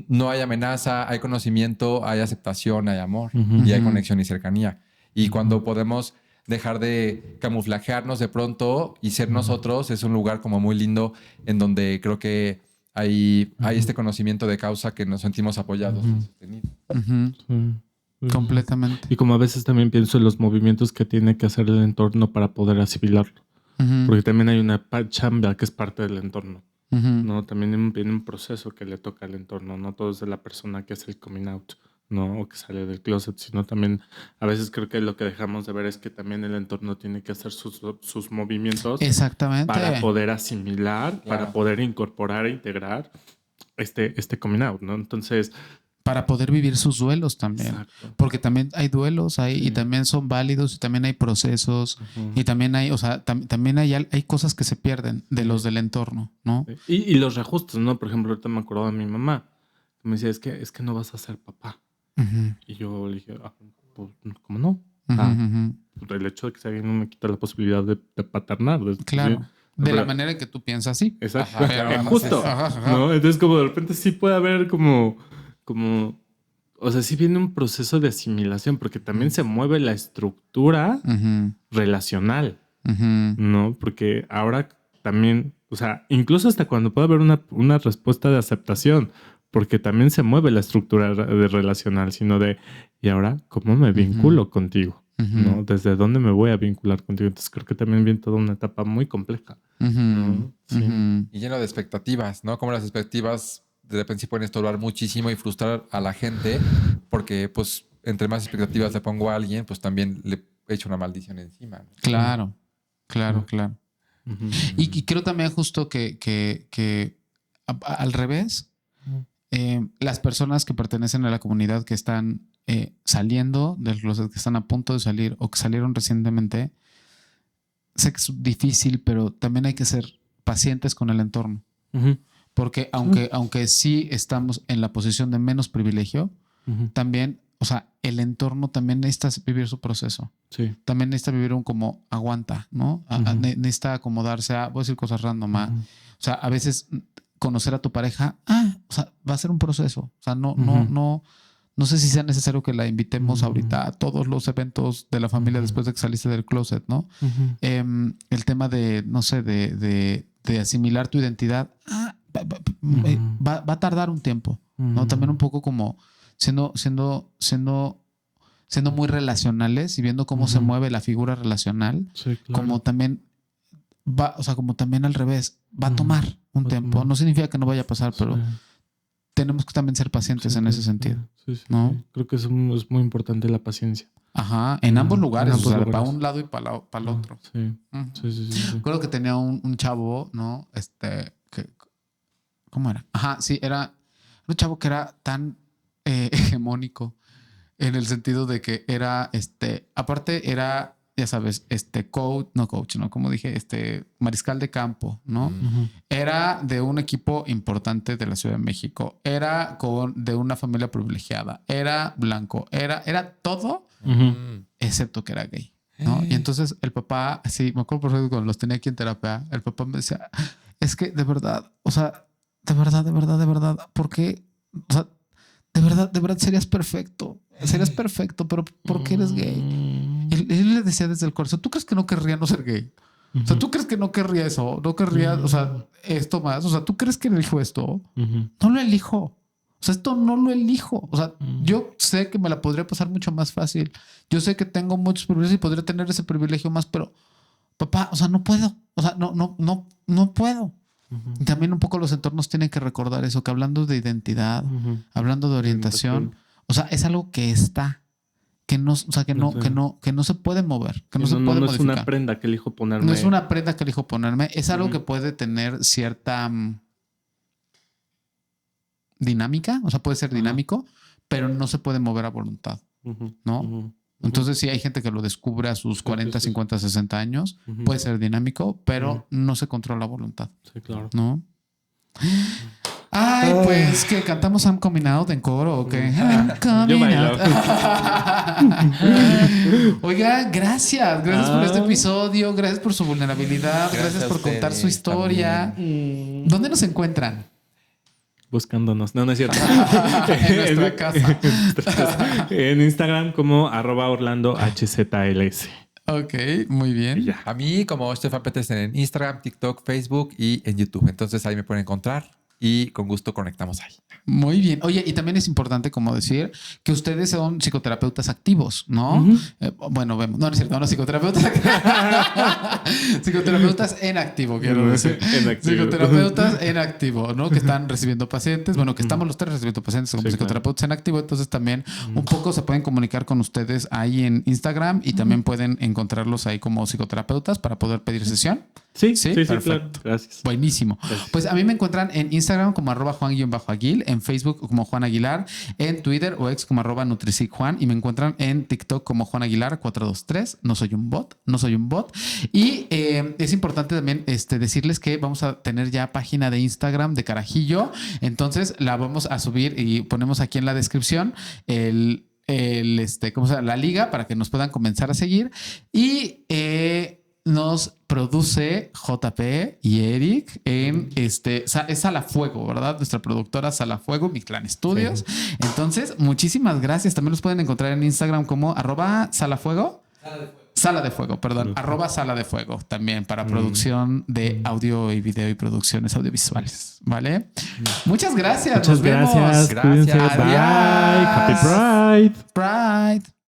no hay amenaza, hay conocimiento, hay aceptación, hay amor y hay conexión y cercanía. Y cuando podemos dejar de camuflajearnos de pronto y ser nosotros, es un lugar como muy lindo en donde creo que hay este conocimiento de causa que nos sentimos apoyados y sostenidos. Completamente. Y como a veces también pienso en los movimientos que tiene que hacer el entorno para poder asimilarlo. Porque también hay una chamba que es parte del entorno. ¿No? También viene un proceso que le toca al entorno. No todo es de la persona que es el coming out, ¿no? O que sale del closet, sino también a veces creo que lo que dejamos de ver es que también el entorno tiene que hacer sus movimientos. Exactamente. Para poder asimilar, para poder incorporar e integrar este coming out, ¿no? Entonces... Para poder vivir sus duelos también. Exacto. Porque también hay duelos ahí y también son válidos y también hay procesos y también hay, o sea, también hay cosas que se pierden de los del entorno, ¿no? Y los reajustes, ¿no? Por ejemplo, ahorita me acuerdo de mi mamá. Que me decía, es que no vas a ser papá. Y yo le dije, pues, ¿cómo no? El hecho de que sea alguien no me quita la posibilidad de paternar. Claro. ¿sí? De la manera en que tú piensas, sí. Exacto. Pero, Justo. ¿no? Entonces, como de repente sí puede haber como, o sea, sí viene un proceso de asimilación, porque también se mueve la estructura relacional, ¿no? Porque ahora también, o sea, incluso hasta cuando puede haber una respuesta de aceptación, porque también se mueve la estructura relacional, sino de, ¿y ahora cómo me vinculo contigo? ¿No? ¿Desde dónde me voy a vincular contigo? Entonces creo que también viene toda una etapa muy compleja, ¿no? Sí. Y lleno de expectativas, ¿no? Como las expectativas de repente sí pueden estorbar muchísimo y frustrar a la gente, porque pues entre más expectativas le pongo a alguien, pues también le echo una maldición encima, ¿no? Claro. Y creo también justo que al revés, las personas que pertenecen a la comunidad que están saliendo del closet, que están a punto de salir o que salieron recientemente, sé que es difícil, pero también hay que ser pacientes con el entorno. Porque aunque sí estamos en la posición de menos privilegio, también, o sea, el entorno también necesita vivir su proceso. Sí. También necesita vivir un como aguanta, ¿no? Necesita acomodarse a, voy a decir cosas random, o sea, a veces conocer a tu pareja, o sea, va a ser un proceso. O sea, no sé si sea necesario que la invitemos ahorita a todos los eventos de la familia después de que saliste del closet, ¿no? El tema de, no sé, de asimilar tu identidad, va a tardar un tiempo, ¿no? También un poco como siendo muy relacionales y viendo cómo se mueve la figura relacional, sí, claro. Como también como también al revés, va a tomar un tiempo. No significa que no vaya a pasar, pero tenemos que también ser pacientes en ese sentido. ¿No? Sí. Creo que es muy importante la paciencia. Ajá, en ambos lugares, para un lado y para el otro. Sí. Recuerdo que tenía un chavo, ¿no? ¿Cómo era? Ajá, sí, era un chavo que era tan hegemónico en el sentido de que era, aparte era, ya sabes, como dije, mariscal de campo, ¿no? Era de un equipo importante de la Ciudad de México, era de una familia privilegiada, era blanco, era todo, excepto que era gay, ¿no? Y entonces el papá, sí, me acuerdo perfecto cuando los tenía aquí en terapia, el papá me decía, es que de verdad, o sea, de verdad, ¿por qué? O sea, de verdad serías perfecto, pero ¿por qué eres gay? Él le decía desde el corazón, ¿tú crees que no querría no ser gay? O sea, ¿tú crees que no querría eso? No querría, o sea, esto más. O sea, ¿tú crees que elijo esto? No lo elijo. O sea, esto no lo elijo. O sea, yo sé que me la podría pasar mucho más fácil. Yo sé que tengo muchos privilegios y podría tener ese privilegio más, pero papá, o sea, no puedo. O sea, no puedo. Y también un poco los entornos tienen que recordar eso, que hablando de identidad, hablando de orientación, o sea, es algo que está, que no se puede mover, que no se puede modificar. No es una prenda que elijo ponerme. No es una prenda que elijo ponerme, es algo que puede tener cierta dinámica, o sea, puede ser dinámico, pero no se puede mover a voluntad, ¿no? Entonces, sí hay gente que lo descubre a sus 40, 50, 60 años. Puede ser dinámico, pero no se controla la voluntad. Sí, claro. ¿No? Ay, pues, ¿que cantamos I'm Coming Out en coro o qué? I'm coming out. Oiga, gracias por este episodio. Gracias por su vulnerabilidad. Gracias por contar su historia. ¿Dónde nos encuentran? Buscándonos. No es cierto. En nuestra casa. En Instagram como @OrlandoHZLS. Ok, muy bien. A mí como Stefan Peters en Instagram, TikTok, Facebook y en YouTube. Entonces ahí me pueden encontrar y con gusto conectamos ahí. Muy bien. Oye, y también es importante como decir que ustedes son psicoterapeutas activos, ¿no? Bueno, vemos. No es cierto, no psicoterapeutas. Psicoterapeutas en activo, quiero decir. Psicoterapeutas en activo, ¿no? Que están recibiendo pacientes. Bueno, que estamos los tres recibiendo pacientes como psicoterapeutas en activo. Entonces también un poco se pueden comunicar con ustedes ahí en Instagram y también pueden encontrarlos ahí como psicoterapeutas para poder pedir sesión. Sí, Sí, sí, sí, perfecto. claro. Gracias. Buenísimo. Gracias. Pues a mí me encuentran en Instagram como @Juan_Aguil, en Facebook como Juan Aguilar, en Twitter o ex como @NutricicJuan y me encuentran en TikTok como Juan Aguilar 423. No soy un bot, no soy un bot. Y es importante también decirles que vamos a tener ya página de Instagram de Carajillo. Entonces la vamos a subir y ponemos aquí en la descripción ¿cómo se llama? La liga para que nos puedan comenzar a seguir. Y nos produce JP y Eric en es Salafuego, ¿verdad? Nuestra productora Salafuego, Mi Clan Studios. Sí. Entonces, muchísimas gracias. También los pueden encontrar en Instagram como @Salafuego. Sala de Fuego, perdón. @Sala de Fuego también para producción de audio y video y producciones audiovisuales. ¿Vale? Muchas gracias. Muchas nos vemos. Gracias. Cuídense. Gracias. Bye. Happy Pride. Pride.